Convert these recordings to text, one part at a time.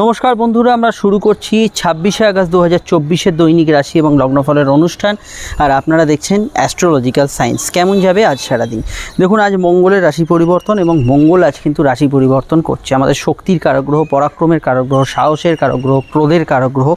নমস্কার বন্ধুরা, আমরা শুরু করছি 26শে আগস্ট 2024-এর দৈনিক রাশি এবং লগ্নফলের অনুষ্ঠান। আর আপনারা দেখছেন অ্যাস্ট্রোলজিক্যাল সায়েন্স। কেমন যাবে আজ সারাদিন? দেখুন, আজ মঙ্গলের রাশি পরিবর্তন এবং মঙ্গল আজ কিন্তু রাশি পরিবর্তন করছে। আমাদের শক্তির কারকগ্রহ, পরাক্রমের কারকগ্রহ, সাহসের কারকগ্রহ, ক্রোধের কারকগ্রহ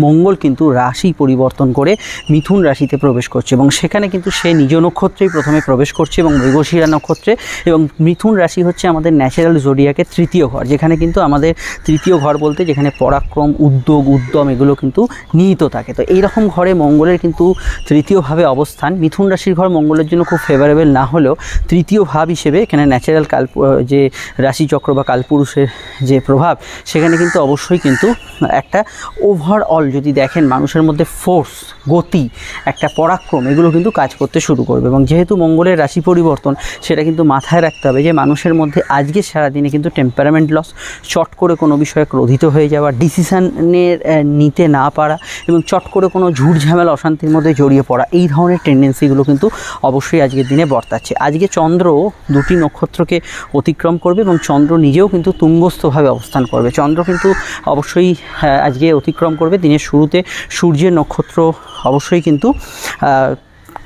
মঙ্গল কিন্তু রাশি পরিবর্তন করে মিথুন রাশিতে প্রবেশ করছে এবং সেখানে কিন্তু সে নিজ নক্ষত্রেই প্রথমে প্রবেশ করছে এবং মৃগশিরা নক্ষত্রে। এবং মিথুন রাশি হচ্ছে আমাদের ন্যাচারাল জোডিয়াকের তৃতীয় ঘর, যেখানে কিন্তু আমাদের তৃতীয় ঘর বলতে যেখানে পরাক্রম, উদ্যোগ, উদ্যম এগুলো কিন্তু নিহিত থাকে। তো এইরকম ঘরে মঙ্গলের কিন্তু তৃতীয়ভাবে অবস্থান। মিথুন রাশির ঘর মঙ্গলের জন্য খুব ফেভারেবল না হলেও তৃতীয় ভাব হিসেবে এখানে ন্যাচারাল যে রাশিচক্র বা কালপুরুষের যে প্রভাব, সেখানে কিন্তু অবশ্যই কিন্তু একটা ওভারঅল যদি দেখেন মানুষের মধ্যে ফোর্স, গতি, একটা পরাক্রম এগুলো কিন্তু কাজ করতে শুরু করবে। এবং যেহেতু মঙ্গলের রাশি পরিবর্তন, সেটা কিন্তু মাথায় রাখতে হবে যে মানুষের মধ্যে আজকে সারাদিনে কিন্তু টেম্পারামেন্ট লস, চট করে কোনো বিষয়ে ক্রোধিত হয়ে যাওয়া, ডিসিশানের নিতে না পারা এবং চট করে কোনো ঝুট ঝামেলা, অশান্তির মধ্যে জড়িয়ে পড়া, এই ধরনের টেন্ডেন্সিগুলো কিন্তু অবশ্যই আজকের দিনে বর্তাচ্ছে। আজকে চন্দ্র দুটি নক্ষত্রকে অতিক্রম করবে এবং চন্দ্র নিজেও কিন্তু তুঙ্গস্থভাবে অবস্থান করবে। চন্দ্র কিন্তু অবশ্যই আজকে অতিক্রম করবে দিনের শুরুতে সূর্যের নক্ষত্র, অবশ্যই কিন্তু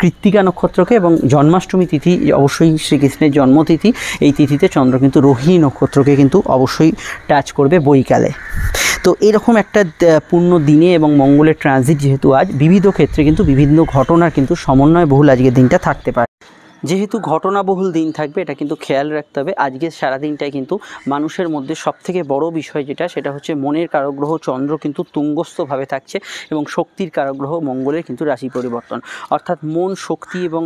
কৃত্তিকা নক্ষত্রকে, এবং জন্মাষ্টমী তিথি অবশ্যই শ্রীকৃষ্ণের জন্মতিথি, এই তিথিতে চন্দ্র কিন্তু রোহিণী নক্ষত্রকে কিন্তু অবশ্যই টাচ করবে বৈকালে। তো এরকম একটা পূর্ণ দিনে এবং মঙ্গলের ট্রানজিট যেহেতু আজ, বিবিধ ক্ষেত্রে কিন্তু বিভিন্ন ঘটনার কিন্তু সমন্বয় বহুল আজকের দিনটা থাকতে পারে। যেহেতু ঘটনাবহুল দিন থাকবে, এটা কিন্তু খেয়াল রাখতে হবে। আজকের সারাদিনটাই কিন্তু মানুষের মধ্যে সবথেকে বড় বিষয় সেটা হচ্ছে মনের কারকগ্রহ চন্দ্র কিন্তু তুঙ্গস্থভাবে থাকছে এবং শক্তির কারকগ্রহ মঙ্গলের কিন্তু রাশি পরিবর্তন। অর্থাৎ মন, শক্তি এবং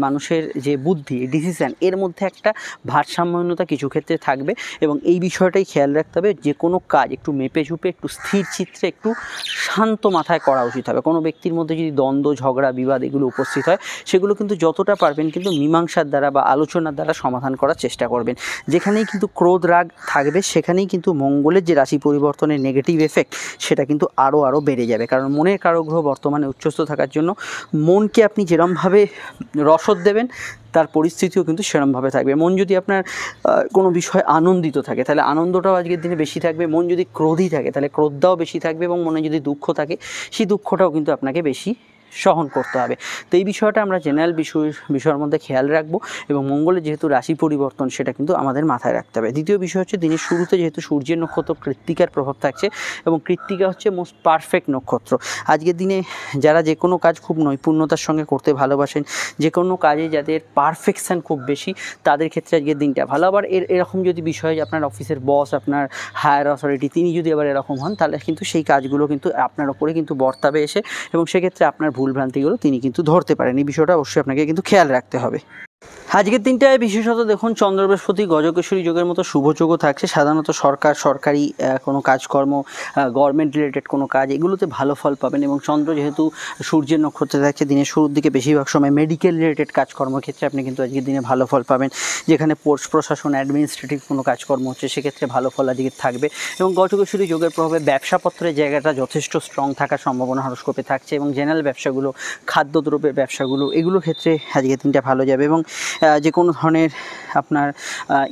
মানুষের যে বুদ্ধি, ডিসিশান, এর মধ্যে একটা ভারসাম্যহীনতা কিছু ক্ষেত্রে থাকবে এবং এই বিষয়টাই খেয়াল রাখতে হবে। যে কোনো কাজ একটু মেপে ঝুপে, একটু স্থির চিত্রে, একটু শান্ত মাথায় করা উচিত হবে। কোনো ব্যক্তির মধ্যে যদি দ্বন্দ্ব, ঝগড়া, বিবাদ এগুলো উপস্থিত হয়, সেগুলো কিন্তু যতটা পারবেন কিন্তু মীমাংসার দ্বারা বা আলোচনার দ্বারা সমাধান করার চেষ্টা করবেন। যেখানেই কিন্তু ক্রোধ, রাগ থাকবে, সেখানেই কিন্তু মঙ্গলের যে রাশি পরিবর্তনের নেগেটিভ এফেক্ট, সেটা কিন্তু আরও বেড়ে যাবে। কারণ মনের কারকগ্রহ বর্তমানে উচ্চস্থ থাকার জন্য মনকে আপনি যেরমভাবে রসদ দেবেন, তার পরিস্থিতিও কিন্তু সেরমভাবে থাকবে। মন যদি আপনার কোনো বিষয়ে আনন্দিত থাকে, তাহলে আনন্দটাও আজকের দিনে বেশি থাকবে। মন যদি ক্রোধী থাকে, তাহলে ক্রোধটাও বেশি থাকবে এবং মনে যদি দুঃখ থাকে, সেই দুঃখটাও কিন্তু আপনাকে বেশি সহন করতে হবে। তো এই বিষয়টা আমরা জেনারেল বিষয়ের মধ্যে খেয়াল রাখবো এবং মঙ্গলের যেহেতু রাশি পরিবর্তন, সেটা কিন্তু আমাদের মাথায় রাখতে হবে। দ্বিতীয় বিষয় হচ্ছে দিনের শুরুতে যেহেতু সূর্যের নক্ষত্র কৃত্তিকার প্রভাব থাকছে এবং কৃত্তিকা হচ্ছে মোস্ট পারফেক্ট নক্ষত্র। আজকের দিনে যারা যে কোনো কাজ খুব নৈপুণ্যতার সঙ্গে করতে ভালোবাসেন, যে কোনো কাজে যাদের পারফেকশান খুব বেশি, তাদের ক্ষেত্রে আজকের দিনটা ভালো। আবার এরকম যদি বিষয় আপনার অফিসের বস, আপনার হায়ার অথরিটি, তিনি যদি আবার এরকম হন, তাহলে কিন্তু সেই কাজগুলো কিন্তু আপনার ওপরে কিন্তু বর্তাবে এসে এবং সেক্ষেত্রে আপনার ভুলভ্রান্তিগুলো তিনি কিন্তু ধরতে পারেন। এই বিষয়টা অবশ্যই আপনাকে কিন্তু খেয়াল রাখতে হবে। আজকের দিনটায় বিশেষত দেখুন, চন্দ্র বৃহস্পতি গজকেশরী যোগের মতো শুভ যোগও থাকছে। সাধারণত সরকারি কোনো কাজকর্ম, গভর্নমেন্ট রিলেটেড কোনো কাজ, এগুলোতে ভালো ফল পাবেন। এবং চন্দ্র যেহেতু সূর্যের নক্ষত্রে থাকছে, দিনের শুরুর দিকে বেশিরভাগ সময় মেডিকেল রিলেটেড কাজকর্মের ক্ষেত্রে আপনি কিন্তু আজকের দিনে ভালো ফল পাবেন। যেখানে পোস্ট প্রশাসন, অ্যাডমিনিস্ট্রেটিভ কোনো কাজকর্ম হচ্ছে, সেক্ষেত্রে ভালো ফল আজকে থাকবে। এবং গজকেশরী যোগের প্রভাবে ব্যবসাপত্রের জায়গাটা যথেষ্ট স্ট্রং থাকার সম্ভাবনা হরস্কোপে থাকছে এবং জেনারেল ব্যবসাগুলো, খাদ্যদ্রব্যের ব্যবসাগুলো, এগুলোর ক্ষেত্রে আজকের দিনটা ভালো যাবে। এবং যে কোনো ধরনের আপনার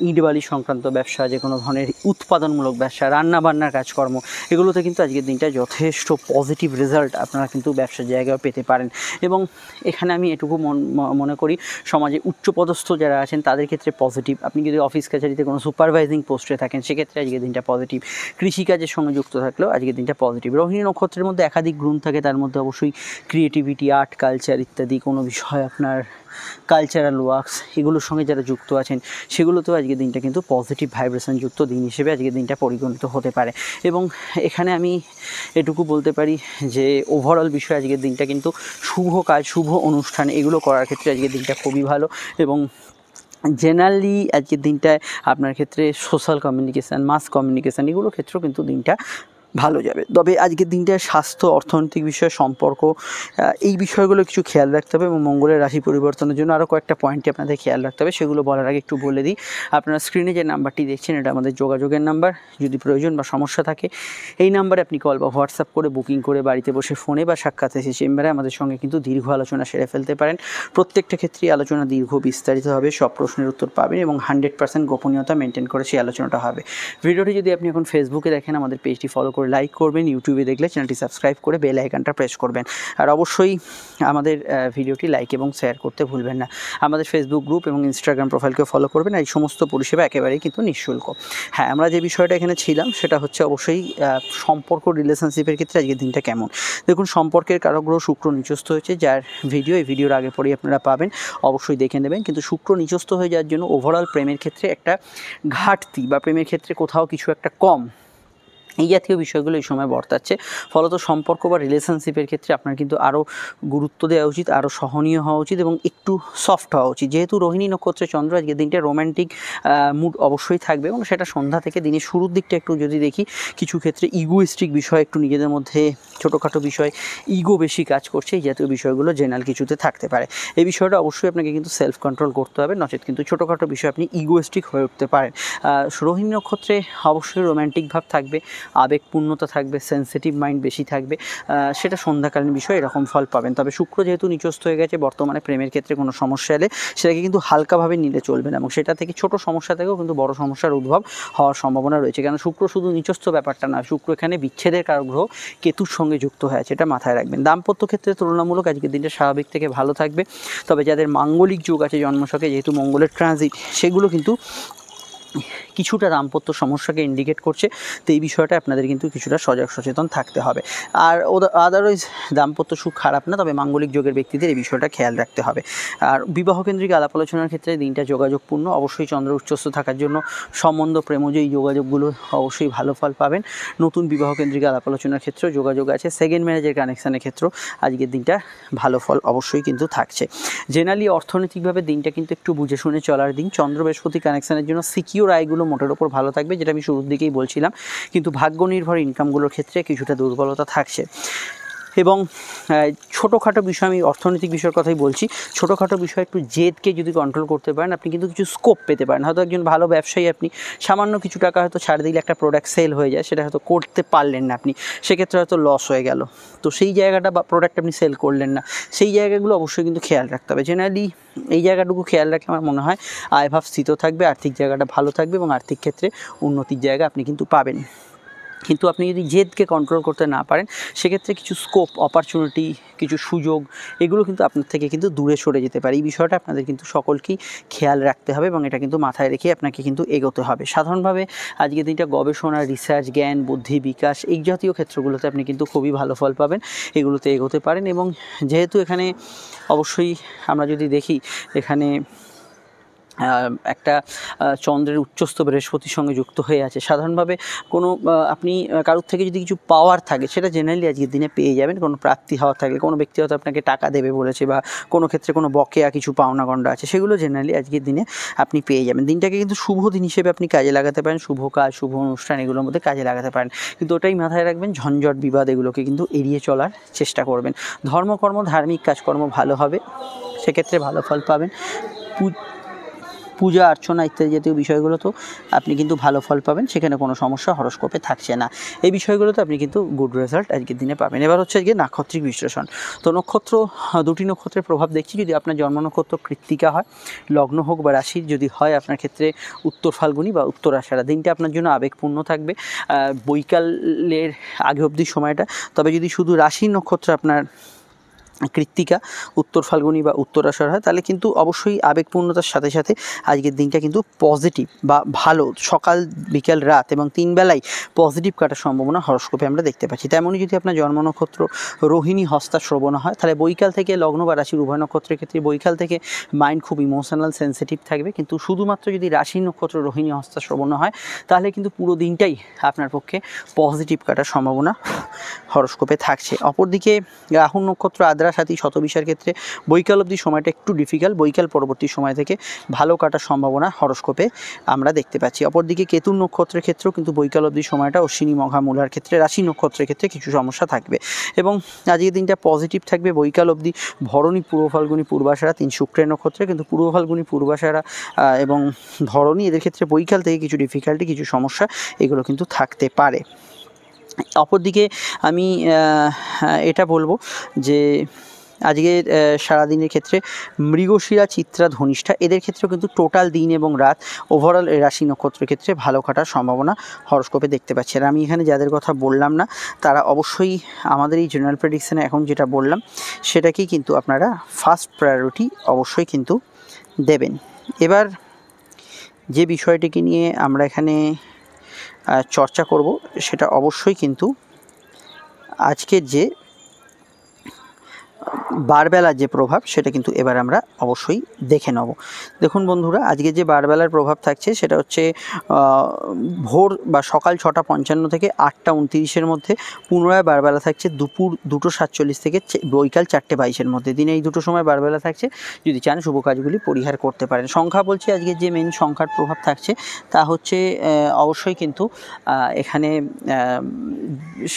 ইট বালি সংক্রান্ত ব্যবসা, যে কোনো ধরনের উৎপাদনমূলক ব্যবসা, রান্নাবান্নার কাজকর্ম, এগুলোতে কিন্তু আজকের দিনটা যথেষ্ট পজিটিভ রেজাল্ট আপনারা কিন্তু ব্যবসার জায়গায় পেতে পারেন। এবং এখানে আমি এটুকু মনে করি, সমাজে উচ্চপদস্থ যারা আছেন তাদের ক্ষেত্রে পজিটিভ। আপনি যদি অফিস কাছারিতে কোনো সুপারভাইজিং পোস্টে থাকেন, সেক্ষেত্রে আজকের দিনটা পজিটিভ। কৃষিকাজের সঙ্গে যুক্ত থাকলেও আজকের দিনটা পজিটিভ। রোহিণী নক্ষত্রের মধ্যে একাধিক গুণ থাকে, তার মধ্যে অবশ্যই ক্রিয়েটিভিটি, আর্ট, কালচার ইত্যাদি কোনো বিষয়, আপনার কালচারাল ওয়ার্কস, এগুলোর সঙ্গে যারা যুক্ত আছেন, সেগুলোতেও আজকের দিনটা কিন্তু পজিটিভ ভাইব্রেশন যুক্ত দিন হিসেবে আজকের দিনটা পরিগণিত হতে পারে। এবং এখানে আমি এটুকু বলতে পারি যে ওভারঅল বিষয় আজকের দিনটা কিন্তু শুভ কাজ, শুভ অনুষ্ঠান, এগুলো করার ক্ষেত্রে আজকের দিনটা খুবই ভালো। এবং জেনারেলি আজকের দিনটায় আপনার ক্ষেত্রে সোশ্যাল কমিউনিকেশান, মাস কমিউনিকেশান, এগুলোর ক্ষেত্রেও কিন্তু দিনটা ভালো যাবে। তবে আজকের দিনটায় স্বাস্থ্য, অর্থনৈতিক বিষয়, সম্পর্ক এই বিষয়গুলো কিছু খেয়াল রাখতে হবে এবং মঙ্গলের রাশি পরিবর্তনের জন্য আরও কয়েকটা পয়েন্টে আপনাদের খেয়াল রাখতে হবে। সেগুলো বলার আগে একটু বলে দিই, আপনারা স্ক্রিনে যে নাম্বারটি দেখছেন এটা আমাদের যোগাযোগের নাম্বার। যদি প্রয়োজন বা সমস্যা থাকে এই নাম্বারে আপনি কল বা হোয়াটসঅ্যাপ করে বুকিং করে বাড়িতে বসে ফোনে বা সাক্ষাৎ এসে চেম্বারে আমাদের সঙ্গে কিন্তু দীর্ঘ আলোচনা সেরে ফেলতে পারেন। প্রত্যেকটা ক্ষেত্রেই আলোচনা দীর্ঘ বিস্তারিত হবে, সব প্রশ্নের উত্তর পাবেন এবং 100% গোপনীয়তা মেনটেন করে সেই আলোচনাটা হবে। ভিডিওটি যদি আপনি এখন ফেসবুকে দেখেন আমাদের পেজটি ফলো করে লাইক করবেন, ইউটিউবে দেখলে চ্যানেলটি সাবস্ক্রাইব করে বেল আইকনটা প্রেস করবেন। আর অবশ্যই আমাদের ভিডিওটি লাইক এবং শেয়ার করতে ভুলবেন না। আমাদের ফেসবুক গ্রুপ এবং ইনস্টাগ্রাম প্রোফাইলকে ফলো করবেন। এই সমস্ত পরিষেবা একেবারেই কিন্তু নিঃশুল্ক। হ্যাঁ, আমরা যে বিষয়টা এখানে ছিলাম সেটা হচ্ছে অবশ্যই সম্পর্ক, রিলেশনশিপের ক্ষেত্রে আজকের দিনটা কেমন। দেখুন, সম্পর্কের কারক গ্রহ শুক্র নিচস্থ হয়েছে, যার ভিডিও এই ভিডিওর আগে পরেই আপনারা পাবেন, অবশ্যই দেখে নেবেন। কিন্তু শুক্র নিচস্থ হয়ে যাওয়ার জন্য ওভারঅল প্রেমের ক্ষেত্রে একটা ঘাটতি বা প্রেমের ক্ষেত্রে কোথাও কিছু একটা কম, এই জাতীয় বিষয়গুলো এই সময় বর্তাচ্ছে। ফলত সম্পর্ক বা রিলেশনশিপের ক্ষেত্রে আপনার কিন্তু আরও গুরুত্ব দেওয়া উচিত, আরও সহনীয় হওয়া উচিত এবং একটু সফট হওয়া উচিত। যেহেতু রোহিণী নক্ষত্রে চন্দ্র, আজকের দিনটা রোম্যান্টিক মুড অবশ্যই থাকবে এবং সেটা সন্ধ্যা থেকে দিনের শুরুর দিকটা একটু যদি দেখি, কিছু ক্ষেত্রে ইগোইস্টিক বিষয়, একটু নিজেদের মধ্যে ছোটোখাটো বিষয়, ইগো বেশি কাজ করছে, এই জাতীয় বিষয়গুলো জেনারেল কিছুতে থাকতে পারে। এই বিষয়টা অবশ্যই আপনাকে কিন্তু সেলফ কন্ট্রোল করতে হবে, নচেত কিন্তু ছোটোখাটো বিষয় আপনি ইগোইস্টিক হয়ে উঠতে পারেন। রোহিণী নক্ষত্রে অবশ্যই রোম্যান্টিক ভাব থাকবে, আবেগপূর্ণতা থাকবে, সেন্সিটিভ মাইন্ড বেশি থাকবে, সেটা সন্ধ্যাকালীন বিষয়, এরকম ফল পাবেন। তবে শুক্র যেহেতু নিচস্থ হয়ে গেছে, বর্তমানে প্রেমের ক্ষেত্রে কোনো সমস্যা এলে সেটাকে কিন্তু হালকাভাবে নিলে চলবে না এবং সেটা থেকে ছোট সমস্যা থেকেও কিন্তু বড় সমস্যার উদ্ভব হওয়ার সম্ভাবনা রয়েছে। কেন শুক্র শুধু নিচস্থ ব্যাপারটা না, শুক্র এখানে বিচ্ছেদের কারক গ্রহ কেতুর সঙ্গে যুক্ত হয়ে আছে, এটা মাথায় রাখবেন। দাম্পত্য ক্ষেত্রে তুলনামূলক আজকের দিনটা স্বাভাবিক থেকে ভালো থাকবে। তবে যাদের মাঙ্গলিক যোগ আছে জন্মছকে, যেহেতু মঙ্গলের ট্রানজিট, সেগুলো কিন্তু কিছুটা দাম্পত্য সমস্যাকে ইন্ডিকেট করছে। তো এই বিষয়টা আপনাদের কিন্তু কিছুটা সজাগ সচেতন থাকতে হবে। আর আদারওয়াইজ দাম্পত্য সুখ খারাপ না, তবে মাঙ্গলিক যোগের ব্যক্তিদের এই বিষয়টা খেয়াল রাখতে হবে। আর বিবাহকেন্দ্রিক আলাপ আলোচনার ক্ষেত্রে দিনটা যোগাযোগপূর্ণ। অবশ্যই চন্দ্র উচ্চস্থ থাকার জন্য সম্বন্ধ, প্রেমজ এই যোগাযোগগুলো অবশ্যই ভালো ফল পাবেন। নতুন বিবাহকেন্দ্রিক আলাপ আলোচনার ক্ষেত্রেও যোগাযোগ আছে। সেকেন্ড ম্যারেজের কানেকশানের ক্ষেত্রেও আজকের দিনটা ভালো ফল অবশ্যই কিন্তু থাকছে। জেনারেলি অর্থনৈতিকভাবে দিনটা কিন্তু একটু বুঝে শুনে চলার দিন। চন্দ্র বৃহস্পতি কানেকশানের জন্য সিকিউর আয়গুলো মোটের ওপর ভালো থাকবে, যেটা আমি শুরুর দিকেই বলছিলাম। কিন্তু ভাগ্য নির্ভর ইনকামগুলোর ক্ষেত্রে কিছুটা দুর্বলতা থাকছে এবং ছোটোখাটো বিষয়, আমি অর্থনৈতিক বিষয়ের কথাই বলছি, ছোটোখাটো বিষয় একটু জেদকে যদি কন্ট্রোল করতে পারেন, আপনি কিন্তু কিছু স্কোপ পেতে পারেন। হয়তো একজন ভালো ব্যবসায়ী, আপনি সামান্য কিছু টাকা হয়তো ছাড় দিলে একটা প্রোডাক্ট সেল হয়ে যায়, সেটা হয়তো করতে পারলেন না আপনি, সেক্ষেত্রে হয়তো লস হয়ে গেল। তো সেই জায়গাটা বা প্রোডাক্ট আপনি সেল করলেন না, সেই জায়গাগুলো অবশ্যই কিন্তু খেয়াল রাখতে হবে। জেনারেলি এই জায়গাটুকু খেয়াল রাখলে আমার মনে হয় আয়ভাব স্থিত থাকবে, আর্থিক জায়গাটা ভালো থাকবে এবং আর্থিক ক্ষেত্রে উন্নতির জায়গা আপনি কিন্তু পাবেন। কিন্তু আপনি যদি জেদকে কন্ট্রোল করতে না পারেন, সেক্ষেত্রে কিছু স্কোপ, অপরচুনিটি, কিছু সুযোগ, এগুলো কিন্তু আপনার থেকে কিন্তু দূরে সরে যেতে পারে। এই বিষয়টা আপনাদের কিন্তু সকলকেই খেয়াল রাখতে হবে এবং এটা কিন্তু মাথায় রেখে আপনাকে কিন্তু এগোতে হবে। সাধারণভাবে আজকের দিনটা গবেষণা, রিসার্চ, জ্ঞান, বুদ্ধি, বিকাশ, এই জাতীয় ক্ষেত্রগুলোতে আপনি কিন্তু খুবই ভালো ফল পাবেন, এগুলোতে এগোতে পারেন। এবং যেহেতু এখানে অবশ্যই আমরা যদি দেখি, এখানে একটা চন্দ্রের উচ্চস্থ বৃহস্পতির সঙ্গে যুক্ত হয়ে আছে, সাধারণভাবে কোনো আপনি কারোর থেকে যদি কিছু পাওয়ার থাকে, সেটা জেনারেলি আজকের দিনে পেয়ে যাবেন। কোনো প্রাপ্তি হওয়ার থাকলে, কোনো ব্যক্তি হয়তো আপনাকে টাকা দেবে বলেছে বা কোনো ক্ষেত্রে কোনো বকেয়া কিছু পাওনা গণ্ডা আছে, সেগুলো জেনারেলি আজকের দিনে আপনি পেয়ে যাবেন। দিনটাকে কিন্তু শুভ দিন হিসেবে আপনি কাজে লাগাতে পারেন, শুভ কাজ, শুভ অনুষ্ঠান, এগুলোর মধ্যে কাজে লাগাতে পারেন। কিন্তু ওটাই মাথায় রাখবেন, ঝঞ্ঝট, বিবাদ, এগুলোকে কিন্তু এড়িয়ে চলার চেষ্টা করবেন। ধর্মকর্ম, ধার্মিক কাজকর্ম ভালো হবে, সেক্ষেত্রে ভালো ফল পাবেন। পূজা অর্চনা ইত্যাদি জাতীয় বিষয়গুলো তো আপনি কিন্তু ভালো ফল পাবেন, সেখানে কোনো সমস্যা হরস্কোপে থাকছে না। এই বিষয়গুলোতে আপনি কিন্তু গুড রেজাল্ট আজকের দিনে পাবেন। এবার হচ্ছে আজকে নাক্ষত্রিক বিশ্লেষণ। তো নক্ষত্র, দুটি নক্ষত্রের প্রভাব দেখছি। যদি আপনার জন্ম নক্ষত্র কৃত্তিকা হয়, লগ্ন হোক বা রাশির যদি হয়, আপনার ক্ষেত্রে উত্তর ফাল্গুনী বা উত্তর আষাঢ়া, দিনটা আপনার জন্য আবেগপূর্ণ থাকবে বৈকালের আগে অবধি সময়টা। তবে যদি শুধু রাশির নক্ষত্র আপনার কৃত্তিকা, উত্তর ফাল্গুনী বা উত্তর আষাঢ় হয়, তাহলে কিন্তু অবশ্যই আবেগপূর্ণতার সাথে সাথে আজকের দিনটা কিন্তু পজিটিভ বা ভালো, সকাল, বিকাল, রাত এবং 3 বেলায় পজিটিভ কাটার সম্ভাবনা হরস্কোপে আমরা দেখতে পাচ্ছি। তেমনই যদি আপনার জন্ম নক্ষত্র রোহিণী, হস্তা, শ্রবণা হয়, তাহলে বৈকাল থেকে লগ্ন বা রাশির উভয় নক্ষত্রের ক্ষেত্রে বৈকাল থেকে মাইন্ড খুব ইমোশনাল, সেন্সিটিভ থাকবে। কিন্তু শুধুমাত্র যদি রাশির নক্ষত্র রোহিণী, হস্তা, শ্রবণা হয়, তাহলে কিন্তু পুরো দিনটাই আপনার পক্ষে পজিটিভ কাটার সম্ভাবনা হরস্কোপে থাকছে। অপরদিকে রাহু নক্ষত্র আদ্রা, সাথী শতবিশার ক্ষেত্রে বৈকাল অবধি সময়টা একটু ডিফিকাল্ট, বৈকাল পরবর্তী সময় থেকে ভালো কাটার সম্ভাবনা হরস্কোপে আমরা দেখতে পাচ্ছি। অপরদিকে কেতুর নক্ষত্রের ক্ষেত্রেও কিন্তু বৈকাল অবধি সময়টা অশ্বিনী মঘা মূলার ক্ষেত্রে রাশি নক্ষত্রের ক্ষেত্রে কিছু সমস্যা থাকবে এবং আজকের দিনটা পজিটিভ থাকবে বৈকাল অবধি। ভরণী, পূর্ব ফাল্গুনী, পূর্বাষাঢ়া 3 শুক্রের নক্ষত্রে, কিন্তু পূর্ব ফাল্গুনী, পূর্বাষাঢ়া এবং ধরণী এদের ক্ষেত্রে বৈকাল থেকে কিছু ডিফিকাল্টি, কিছু সমস্যা এগুলো কিন্তু থাকতে পারে। অপরদিকে আমি এটা বলবো যে আজকের সারাদিনের ক্ষেত্রে মৃগশিরা, চিত্রা, ধনিষ্ঠা এদের ক্ষেত্রেও কিন্তু টোটাল দিন এবং রাত ওভারঅল রাশি নক্ষত্রের ক্ষেত্রে ভালো কাটার সম্ভাবনা হরস্কোপে দেখতে পাচ্ছি। আর আমি এখানে যাদের কথা বললাম না তারা অবশ্যই আমাদের এই জেনারেল প্রেডিকশানে এখন যেটা বললাম সেটাকেই কিন্তু আপনারা ফার্স্ট প্রায়োরিটি অবশ্যই কিন্তু দেবেন। এবার যে বিষয়টিকে নিয়ে আমরা এখানে চর্চা করব সেটা অবশ্যই কিন্তু আজকের যে বারবেলার যে প্রভাব সেটা কিন্তু এবার আমরা অবশ্যই দেখে নেব। দেখুন বন্ধুরা, আজকে যে বারবেলার প্রভাব থাকছে সেটা হচ্ছে ভোর বা সকাল 6:55 থেকে 8:29 মধ্যে। পুনরায় বারবেলা থাকছে দুপুর 2:47 থেকে বৈকাল 4:22 মধ্যে। দিনে এই দুটো সময় বারবেলা থাকছে, যদি চান শুভ কাজগুলি পরিহার করতে পারেন। সংখ্যা বলছি আজকে যে মেন সংখ্যার প্রভাব থাকছে তা হচ্ছে অবশ্যই কিন্তু এখানে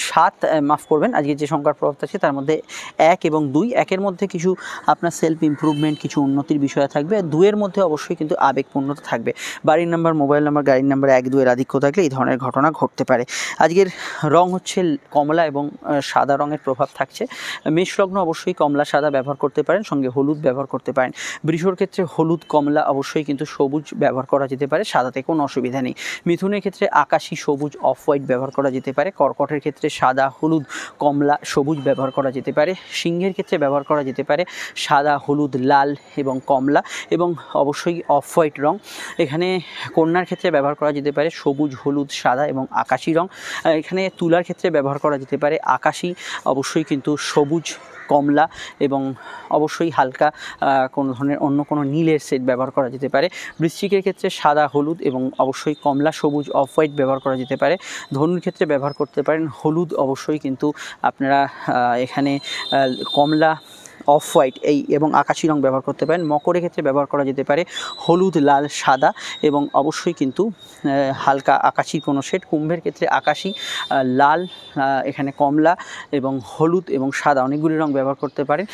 7, মাফ করবেন, আজকে যে সংখ্যার প্রভাব থাকছে তার মধ্যে 1 এবং 2, 1-এর মধ্যে কিছু আপনার সেলফ ইমপ্রুভমেন্ট, কিছু উন্নতির বিষয় থাকবে। আর 2-এর মধ্যে অবশ্যই কিন্তু আবেগপূর্ণতা থাকবে। বাড়ির নাম্বার, মোবাইল নাম্বার, গাড়ির নাম্বার 1-2-এর আধিক্য থাকলে এই ধরনের ঘটনা ঘটতে পারে। আজকের রং হচ্ছে কমলা এবং সাদা রঙের প্রভাব থাকছে। মেষ লগ্ন অবশ্যই কমলা সাদা ব্যবহার করতে পারেন, সঙ্গে হলুদ ব্যবহার করতে পারেন। বৃষর ক্ষেত্রে হলুদ, কমলা, অবশ্যই কিন্তু সবুজ ব্যবহার করা যেতে পারে, সাদাতে কোনো অসুবিধা নেই। মিথুনের ক্ষেত্রে আকাশি, সবুজ, অফ হোয়াইট ব্যবহার করা যেতে পারে। কর্কটের ক্ষেত্রে সাদা, হলুদ, কমলা, সবুজ ব্যবহার করা যেতে পারে। সিংহের ক্ষেত্রে ব্যবহার করা যেতে পারে সাদা, হলুদ, লাল এবং কমলা এবং অবশ্যই অফ হোয়াইট রং। এখানে কন্যার ক্ষেত্রে ব্যবহার করা যেতে পারে সবুজ, হলুদ, সাদা এবং আকাশি রং। এখানে তুলার ক্ষেত্রে ব্যবহার করা যেতে পারে আকাশি, অবশ্যই কিন্তু সবুজ, কমলা এবং অবশ্যই হালকা কোনো ধরনের অন্য কোনো নীলের সেট ব্যবহার করা যেতে পারে। বৃশ্চিকের ক্ষেত্রে সাদা, হলুদ এবং অবশ্যই কমলা, সবুজ, অফ হোয়াইট ব্যবহার করা যেতে পারে। ধনুর ক্ষেত্রে ব্যবহার করতে পারেন হলুদ, অবশ্যই কিন্তু আপনারা এখানে কমলা, অফ হোয়াইট এই এবং আকাশি রং ব্যবহার করতে পারেন। মকরের ক্ষেত্রে ব্যবহার করা যেতে পারে হলুদ, লাল, সাদা এবং অবশ্যই কিন্তু হালকা আকাশি কোনো শেড। কুম্ভের ক্ষেত্রে আকাশি, লাল, এখানে কমলা এবং হলুদ এবং সাদা অনেকগুলি রং ব্যবহার করতে পারেন।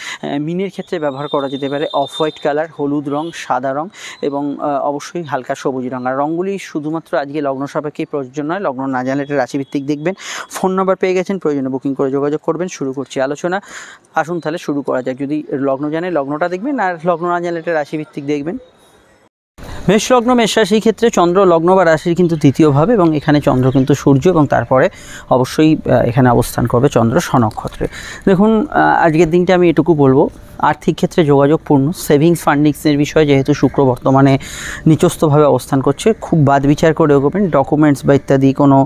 মিনের ক্ষেত্রে ব্যবহার করা যেতে পারে অফ হোয়াইট কালার, হলুদ রং, সাদা রং এবং অবশ্যই হালকা সবুজ রং। আর রঙগুলি শুধুমাত্র আজকে লগ্ন সাপেক্ষেই প্রযোজ্য নয়, লগ্ন না জানলে এটা রাশিভিত্তিক দেখবেন। ফোন নাম্বার পেয়ে গেছেন, প্রয়োজনে বুকিং করে যোগাযোগ করবেন। শুরু করছি আলোচনা। আসুন তাহলে শুরু করা যাক। যদি লগ্ন জানে লগ্নটা দেখবেন, আর লগ্ন না জানলে এটা রাশিভিত্তিক দেখবেন। মেষ লগ্ন, মেষ রাশির ক্ষেত্রে চন্দ্র লগ্ন বা রাশির কিন্তু তৃতীয় ভাবে এবং এখানে চন্দ্র কিন্তু সূর্য এবং তারপরে অবশ্যই এখানে অবস্থান করবে চন্দ্র স্বনক্ষত্রে। দেখুন আজকের দিনটা আমি এটুকু বলবো, আর্থিক ক্ষেত্রে যোগাযোগপূর্ণ, সেভিংস ফান্ডিংসের বিষয়ে যেহেতু শুক্র বর্তমানে নিচস্থভাবে অবস্থান করছে, খুব বাদ বিচার করে এগোবেন। ডকুমেন্টস বা ইত্যাদি কোনো